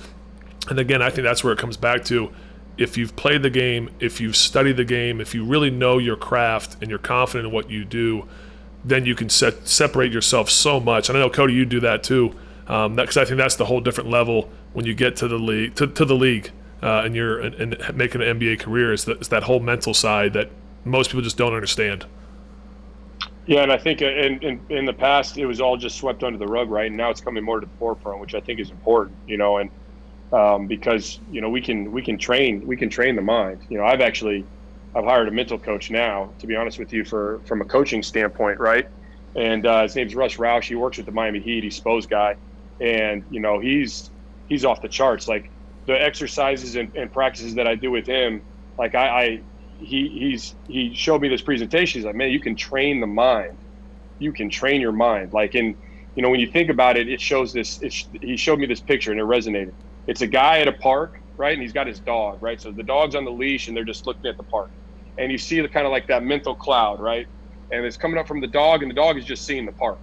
And again, I think that's where it comes back to. If you've played the game, if you've studied the game, if you really know your craft and you're confident in what you do, then you can separate yourself so much. And I know, Cody, you do that too, because I think that's the whole different level when you get to the league, to the league, and you're and making an NBA career. Is that whole mental side that most people just don't understand. Yeah, and I think in the past it was all just swept under the rug, right? And now it's coming more to the forefront, which I think is important, and. Because we can train the mind. I've hired a mental coach now, to be honest with you, from a coaching standpoint, right? And his name's Russ Roush. He works with the Miami Heat. He's Spo's guy, and he's off the charts. Like the exercises and practices that I do with him, like he showed me this presentation. He's like, man, you can train the mind. You can train your mind. Like when you think about it, it shows this. He showed me this picture and it resonated. It's a guy at a park, right? And he's got his dog, right? So the dog's on the leash and they're just looking at the park. And you see the kind of like that mental cloud, right? And it's coming up from the dog and the dog is just seeing the park,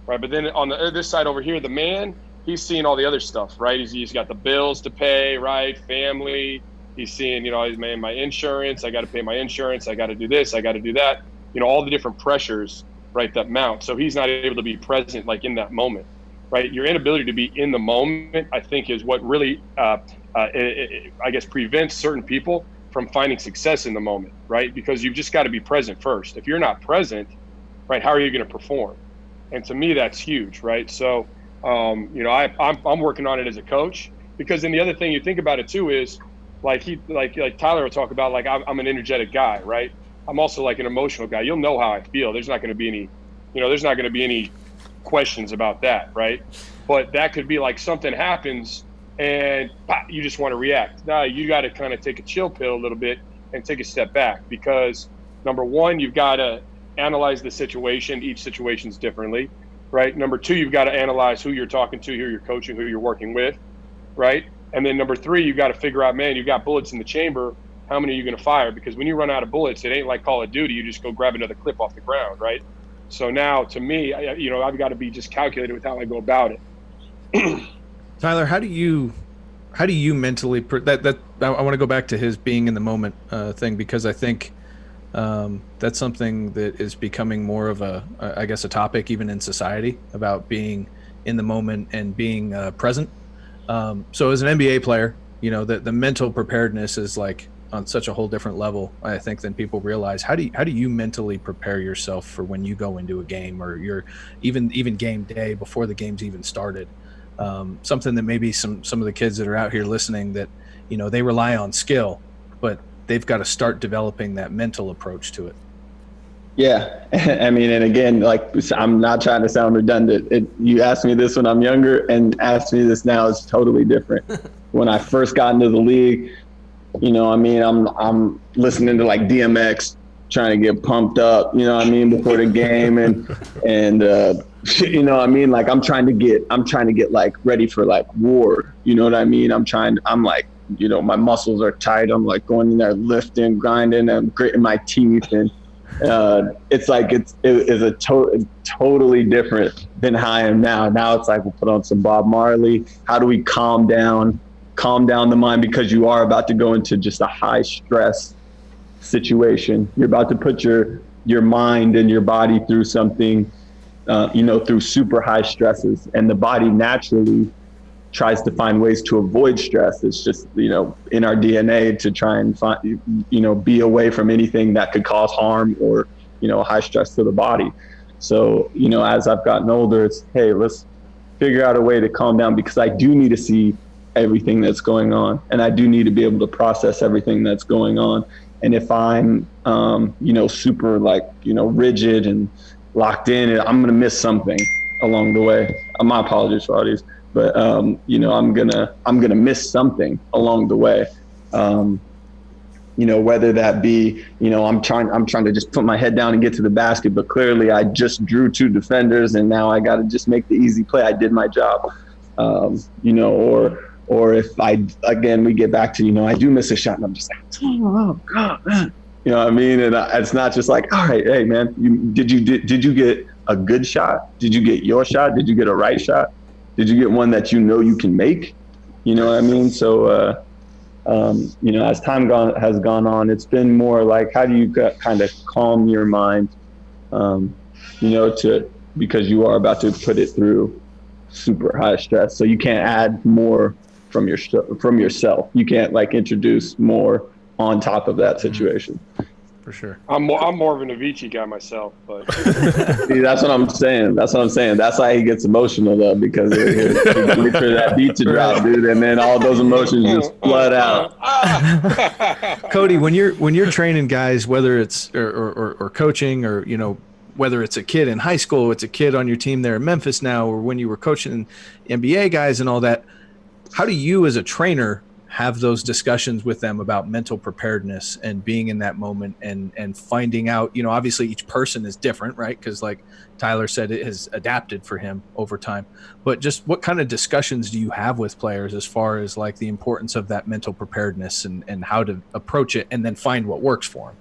right? But then on this side over here, the man, he's seeing all the other stuff, right? He's got the bills to pay, right? Family. He's seeing, my insurance. I got to pay my insurance. I got to do this. I got to do that. All the different pressures, right, that mount. So he's not able to be present like in that moment. Right, your inability to be in the moment, I think, is what really, I guess, prevents certain people from finding success in the moment, right? Because you've just got to be present first. If you're not present, right, how are you going to perform? And to me, that's huge, right? So, I'm working on it as a coach because then the other thing you think about it too is, like Tyler will talk about, like I'm an energetic guy, right? I'm also like an emotional guy. You'll know how I feel. There's not going to be any questions about that, right? But that could be like something happens and you just want to react. Now you got to kind of take a chill pill a little bit and take a step back because number one, you've got to analyze the situation. Each situation's differently, right? Number two, you've got to analyze who you're talking to, who you're coaching, who you're working with, right? And then number three, you've got to figure out, man, you've got bullets in the chamber. How many are you going to fire? Because when you run out of bullets, it ain't like Call of Duty. You just go grab another clip off the ground, right? So now, to me, I've got to be just calculated with how I go about it. Tyler, how do you mentally that I want to go back to his being in the moment thing because I think that's something that is becoming more of a topic even in society about being in the moment and being present. So as an NBA player, the mental preparedness is like on such a whole different level, I think, than people realize. How do you mentally prepare yourself for when you go into a game or you're even game day before the game's even started? Something that maybe some of the kids that are out here listening that, they rely on skill, but they've got to start developing that mental approach to it. Yeah. I mean, and again, like I'm not trying to sound redundant. You asked me this when I'm younger and asked me this now is totally different. When I first got into the league, You know what I mean? I'm listening to like DMX, trying to get pumped up, you know what I mean, before the game, and you know what I mean? Like I'm trying to get like ready for like war, you know what I mean? I'm like, you know, my muscles are tight. I'm like going in there lifting, grinding, and gritting my teeth, and it's like it is totally different than how I am now. Now it's like we'll put on some Bob Marley. How do we calm down the mind, because you are about to go into just a high stress situation. You're about to put your mind and your body through something, you know, through super high stresses, and the body naturally tries to find ways to avoid stress. It's just, you know, in our DNA to try and find, you know, be away from anything that could cause harm or, you know, high stress to the body. So, you know, as I've gotten older, it's, hey, let's figure out a way to calm down, because I do need to see everything that's going on, and I do need to be able to process everything that's going on. And if I'm, you know, super like, you know, rigid and locked in, I'm going to miss something along the way. My apologies for all these. But you know, I'm gonna miss something along the way. You know, whether that be, you know, I'm trying to just put my head down and get to the basket, but clearly I just drew 2 defenders and now I got to just make the easy play. I did my job. You know, or if we get back to, you know, I do miss a shot and I'm just like, oh God, man. You know what I mean? And it's not just like, all right, hey man, did you get a good shot? Did you get your shot? Did you get a right shot? Did you get one that you know you can make? You know what I mean? So, you know, as time has gone on, it's been more like, how do you kind of calm your mind, you know, because you are about to put it through super high stress. So you can't add more from yourself. You can't like introduce more on top of that situation. For sure. I'm more of an Avicii guy myself, but see, that's what I'm saying. That's why he gets emotional though, because he waits for that beat to drop, dude, and then all those emotions just flood out. Cody, when you're training guys, whether it's or coaching, or you know, whether it's a kid in high school, it's a kid on your team there in Memphis now, or when you were coaching NBA guys and all that, how do you as a trainer have those discussions with them about mental preparedness and being in that moment and finding out, you know, obviously each person is different, right? Because like Tyler said, it has adapted for him over time. But just what kind of discussions do you have with players as far as like the importance of that mental preparedness and how to approach it and then find what works for them?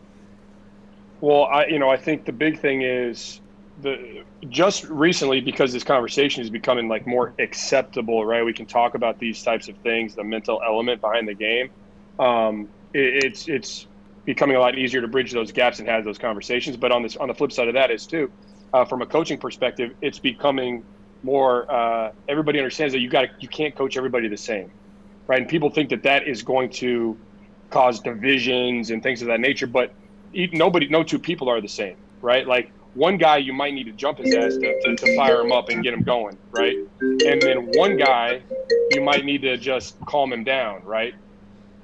Well, I think the big thing is just recently, because this conversation is becoming like more acceptable, right? We can talk about these types of things, the mental element behind the game. It's becoming a lot easier to bridge those gaps and have those conversations. But on the flip side of that is too, from a coaching perspective, it's becoming more. Everybody understands that you can't coach everybody the same, right? And people think that is going to cause divisions and things of that nature. But no 2 people are the same, right? Like, one guy you might need to jump his ass to fire him up and get him going, right? And then one guy you might need to just calm him down, right?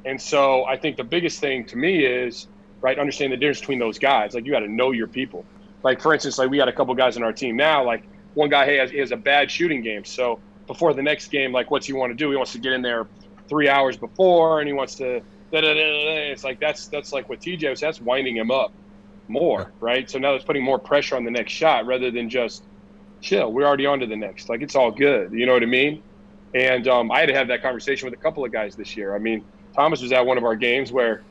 And so I think the biggest thing to me is, right, understand the difference between those guys. Like, you got to know your people. Like, for instance, like we got a couple guys on our team now, like one guy he has a bad shooting game. So before the next game, like, what's he want to do? He wants to get in there 3 hours before, and he wants to It's like that's like what TJ was. That's winding him up more, right? So now it's putting more pressure on the next shot rather than just chill. We're already on to the next. Like, it's all good. You know what I mean? And I had to have that conversation with a couple of guys this year. I mean, Thomas was at one of our games where,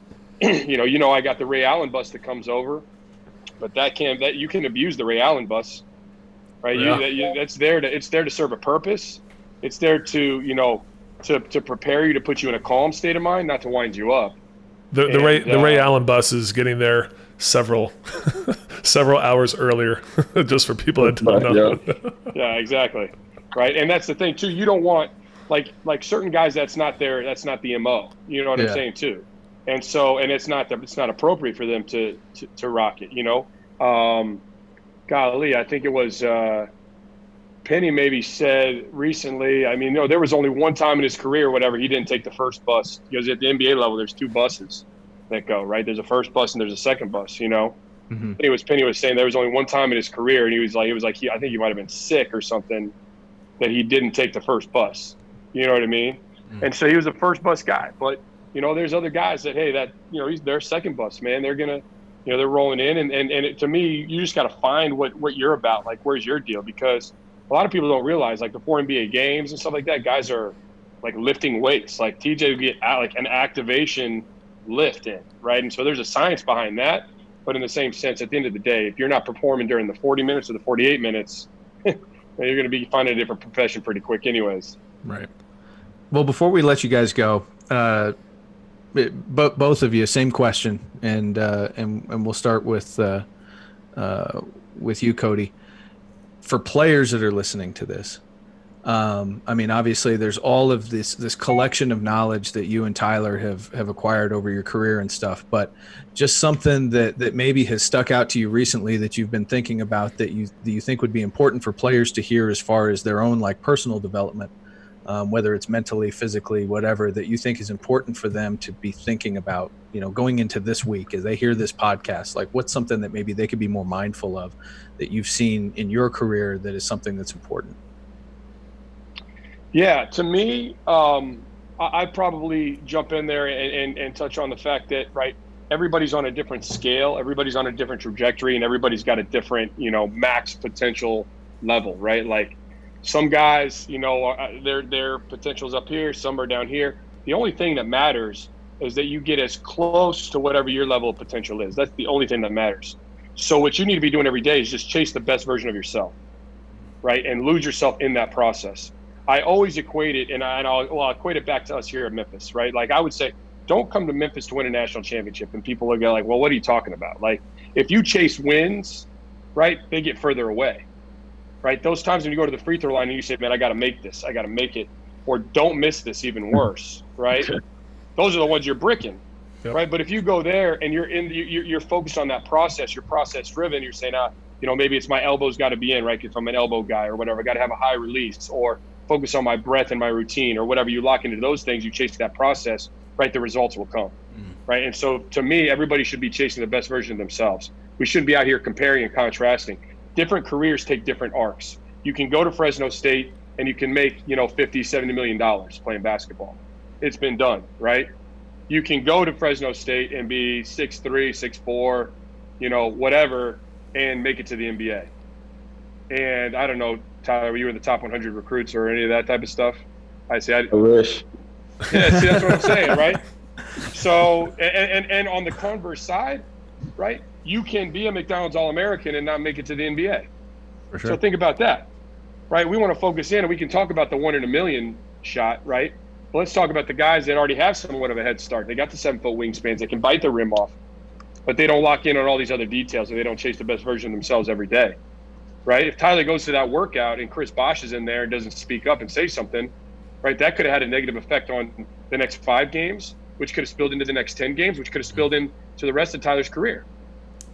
you know, I got the Ray Allen bus that comes over, but you can abuse the Ray Allen bus, right? Yeah. It's there to serve a purpose. It's there to, you know, to prepare you, to put you in a calm state of mind, not to wind you up. The Ray Allen bus is getting there several hours earlier, just for people that don't know. Yeah, exactly. Right. And that's the thing too. You don't want like certain guys, that's not the MO. You know what I'm saying too. And so, and it's not appropriate for them to rock it, you know. Golly, I think it was Penny maybe said recently, I mean, no, there was only one time in his career, whatever, he didn't take the first bus, because at the NBA level, there's 2 buses that go, right? There's a first bus and there's a second bus, you know? Mm-hmm. Penny was saying there was only one time in his career, and he was like, I think he might've been sick or something, that he didn't take the first bus. You know what I mean? Mm-hmm. And so he was a first bus guy, but there's other guys that, hey, they're second bus, man. They're gonna, they're rolling in, and to me, you just got to find what you're about. Like, where's your deal? Because a lot of people don't realize, like, before NBA games and stuff like that, guys are like lifting weights. Like TJ would get like an activation lift in, right? And so there's a science behind that. But in the same sense, at the end of the day, if you're not performing during the 40 minutes or the 48 minutes, you're going to be finding a different profession pretty quick anyways. Right. Well, before we let you guys go, both of you, same question, and we'll start with you, Cody. For players that are listening to this, obviously there's all of this collection of knowledge that you and Tyler have acquired over your career and stuff, but just something that maybe has stuck out to you recently that you've been thinking about that you think would be important for players to hear as far as their own like personal development, whether it's mentally, physically, whatever, that you think is important for them to be thinking about, going into this week as they hear this podcast. Like, what's something that maybe they could be more mindful of that you've seen in your career that is something that's important? Yeah, to me, I'd probably jump in there and touch on the fact that, right, everybody's on a different scale, everybody's on a different trajectory, and everybody's got a different, max potential level, right? Like, some guys, their potential's up here, some are down here. The only thing that matters is that you get as close to whatever your level of potential is. That's the only thing that matters. So what you need to be doing every day is just chase the best version of yourself, right? And lose yourself in that process. I always equate it, and I'll equate it back to us here at Memphis, right? Like, I would say, don't come to Memphis to win a national championship. And people are like, well, what are you talking about? Like, if you chase wins, right, they get further away, right? Those times when you go to the free throw line and you say, man, I got to make this, I got to make it, or don't miss this, even worse, right? Those are the ones you're bricking, right? But if you go there and you're focused on that process, you're process driven, you're saying, maybe it's my elbow's got to be in, right? If I'm an elbow guy or whatever, I got to have a high release, or focus on my breath and my routine, or whatever. You lock into those things, you chase that process, right? The results will come, right? And so to me, everybody should be chasing the best version of themselves. We shouldn't be out here comparing and contrasting. Different careers take different arcs. You can go to Fresno State and you can make, $50, $70 million playing basketball. It's been done, right? You can go to Fresno State and be 6'3", 6'4", whatever, and make it to the NBA. And I don't know, Tyler, were you in the top 100 recruits or any of that type of stuff? I wish. Yeah, see, that's what I'm saying, right? So, and on the converse side, right, you can be a McDonald's All-American and not make it to the NBA. For sure. So think about that, right? We want to focus in, and we can talk about the 1 in a million shot, right? But let's talk about the guys that already have somewhat of a head start. They got the 7-foot wingspans. They can bite the rim off, but they don't lock in on all these other details, and they don't chase the best version of themselves every day, right? If Tyler goes to that workout and Chris Bosh is in there and doesn't speak up and say something, right, that could have had a negative effect on the next 5 games, which could have spilled into the next 10 games, which could have spilled into the rest of Tyler's career,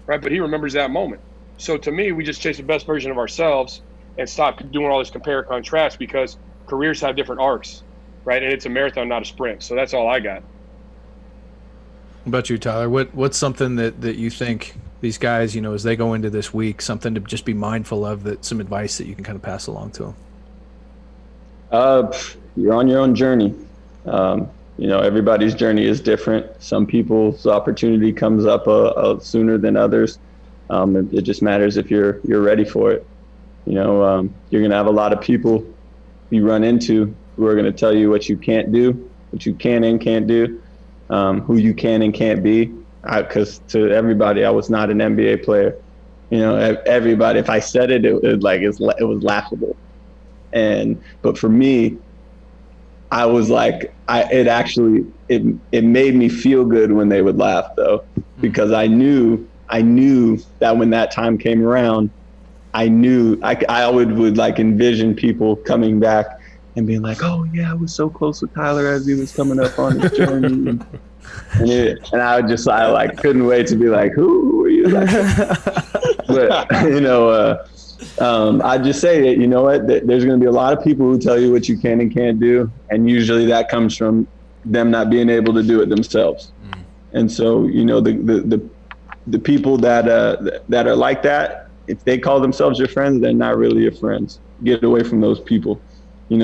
right? But he remembers that moment. So to me, we just chase the best version of ourselves and stop doing all this compare contrast, because careers have different arcs, right? And it's a marathon, not a sprint. So that's all I got. What about you, Tyler? What's something that you think these guys, as they go into this week, something to just be mindful of, that some advice that you can kind of pass along to them? You're on your own journey. Everybody's journey is different. Some people's opportunity comes up sooner than others. It just matters if you're ready for it. You're going to have a lot of people you run into who are going to tell you what you can't do, what you can and can't do, who you can and can't be. Because to everybody, I was not an NBA player. Everybody, if I said it, it was laughable. But for me, I was like, it made me feel good when they would laugh, though, because I knew that when that time came around, I knew I would like envision people coming back and being like, oh yeah, I was so close with Tyler as he was coming up on his journey. And I couldn't wait to be like, who are you? But I just say that, there's going to be a lot of people who tell you what you can and can't do. And usually that comes from them not being able to do it themselves. And so, the people that are like that, if they call themselves your friends, they're not really your friends. Get away from those people. You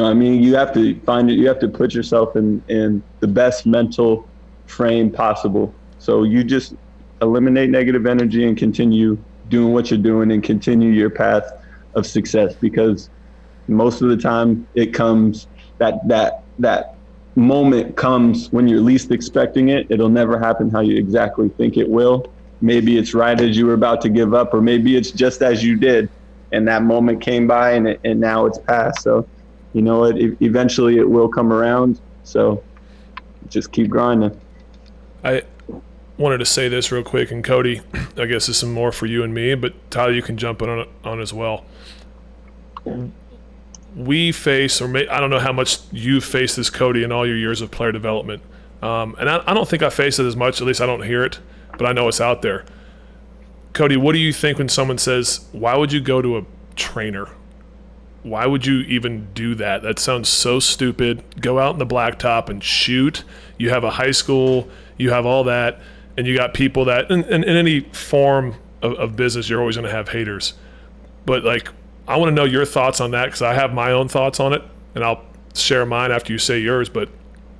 have to find it. You have to put yourself in the best mental frame possible. So you just eliminate negative energy and continue doing what you're doing and continue your path of success, because most of the time it comes, that moment comes when you're least expecting it. It'll never happen how you exactly think it will. Maybe it's right as you were about to give up, or maybe it's just as you did, and that moment came by and now it's past. So, you know, eventually it will come around. So just keep grinding. I wanted to say this real quick, and Cody, I guess this is more for you and me, but Tyler, you can jump on as well. We face, I don't know how much you've faced this, Cody, in all your years of player development. And I don't think I face it as much, at least I don't hear it, but I know it's out there. Cody, what do you think when someone says, why would you go to a trainer? Why would you even do that? That sounds so stupid. Go out in the blacktop and shoot. You have a high school, you have all that, and you got people that, in any form of business, you're always going to have haters. But, like, I want to know your thoughts on that, because I have my own thoughts on it, and I'll share mine after you say yours. But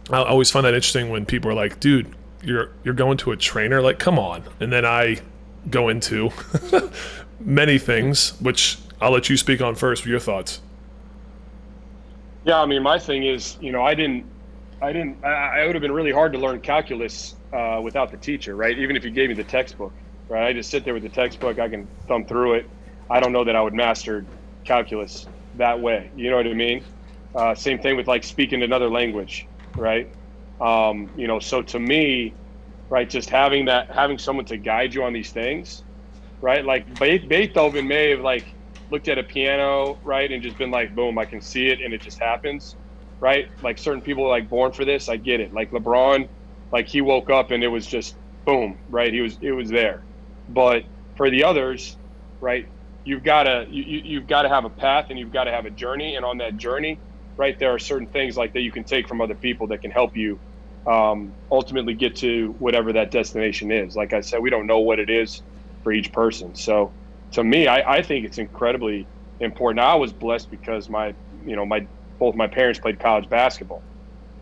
I always find that interesting when people are like, dude, you're going to a trainer? Like, come on. And then I go into many things, which I'll let you speak on first with your thoughts. Yeah, I mean, my thing is, you know, I would have been really hard to learn calculus without the teacher, right? Even if you gave me the textbook, right? I just sit there with the textbook, I can thumb through it. I don't know that I would master calculus that way. You know what I mean? Same thing with like speaking another language, right? You know, so to me, right, just having someone to guide you on these things, right? Like Beethoven may have like looked at a piano, right, and just been like, boom, I can see it and it just happens, right? Like certain people are like born for this. I get it. Like LeBron, like he woke up and it was just boom, right? It was there. But for the others, right, you've got to have a path and you've got to have a journey. And on that journey, right, there are certain things like that you can take from other people that can help you ultimately get to whatever that destination is. Like I said, we don't know what it is for each person. So to me, I think it's incredibly important. I was blessed because both my parents played college basketball,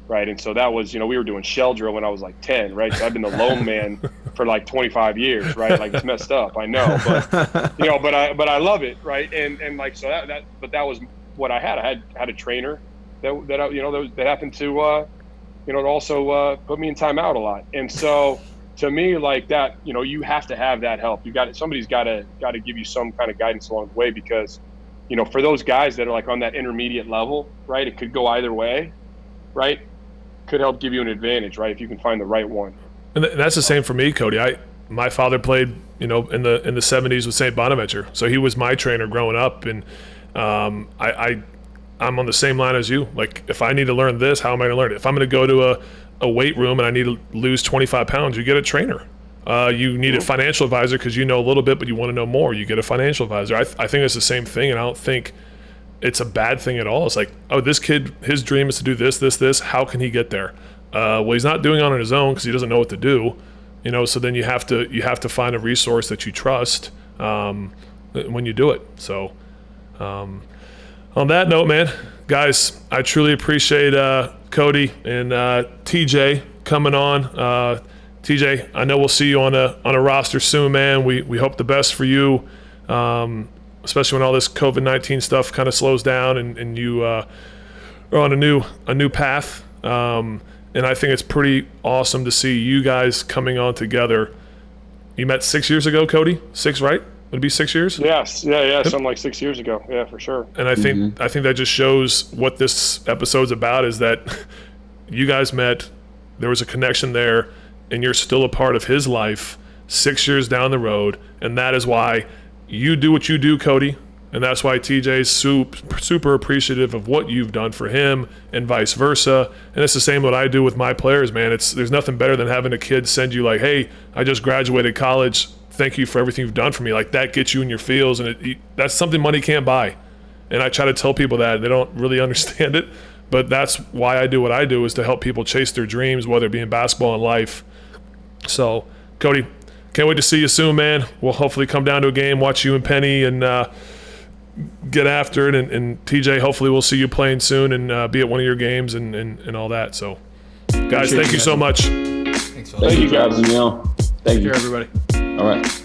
right? And so that was, you know, we were doing shell drill when I was like 10, right? So I've been the lone man for like 25 years, right? Like it's messed up, I know, but you know, but I love it, right? And like so that was what I had. I had a trainer that happened to also put me in timeout a lot. And so to me, like that, you know, you have to have that help. Somebody's got to give you some kind of guidance along the way, because, you know, for those guys that are like on that intermediate level, right, it could go either way, right? Could help give you an advantage, right, if you can find the right one. And that's the same for me, Cody. My father played, you know, in the 70s with St. Bonaventure, so he was my trainer growing up, and I'm on the same line as you. Like, if I need to learn this, how am I going to learn it? If I'm going to go to a weight room and I need to lose 25 pounds, you get a trainer. You need a financial advisor because you know a little bit, but you want to know more. You get a financial advisor. I think it's the same thing, and I don't think it's a bad thing at all. It's like, oh, this kid, his dream is to do this. How can he get there? Well, he's not doing it on his own because he doesn't know what to do. You know, so then you have to find a resource that you trust when you do it. So on that note, man, guys, I truly appreciate Cody and TJ coming on. TJ, I know we'll see you on a roster soon, man. We hope the best for you, especially when all this COVID-19 stuff kind of slows down and you are on a new path. And I think it's pretty awesome to see you guys coming on together. You met 6 years ago, Cody? 6, right? Would it be 6 years? Yes. Yeah. Something like 6 years ago. Yeah, for sure. And I think that just shows what this episode's about, is that you guys met, there was a connection there, and you're still a part of his life 6 years down the road. And that is why you do what you do, Cody. And that's why TJ's super appreciative of what you've done for him, and vice versa. And it's the same what I do with my players, man. There's nothing better than having a kid send you like, hey, I just graduated college. Thank you for everything you've done for me. Like, that gets you in your feels, and that's something money can't buy. And I try to tell people that. They don't really understand it, but that's why I do what I do, is to help people chase their dreams, whether it be in basketball and life. So, Cody, can't wait to see you soon, man. We'll hopefully come down to a game, watch you and Penny, and get after it. And TJ, hopefully we'll see you playing soon and be at one of your games and all that. So, guys, thank you so much. Thanks, Thank you for having me on. Thank you, everybody. All right.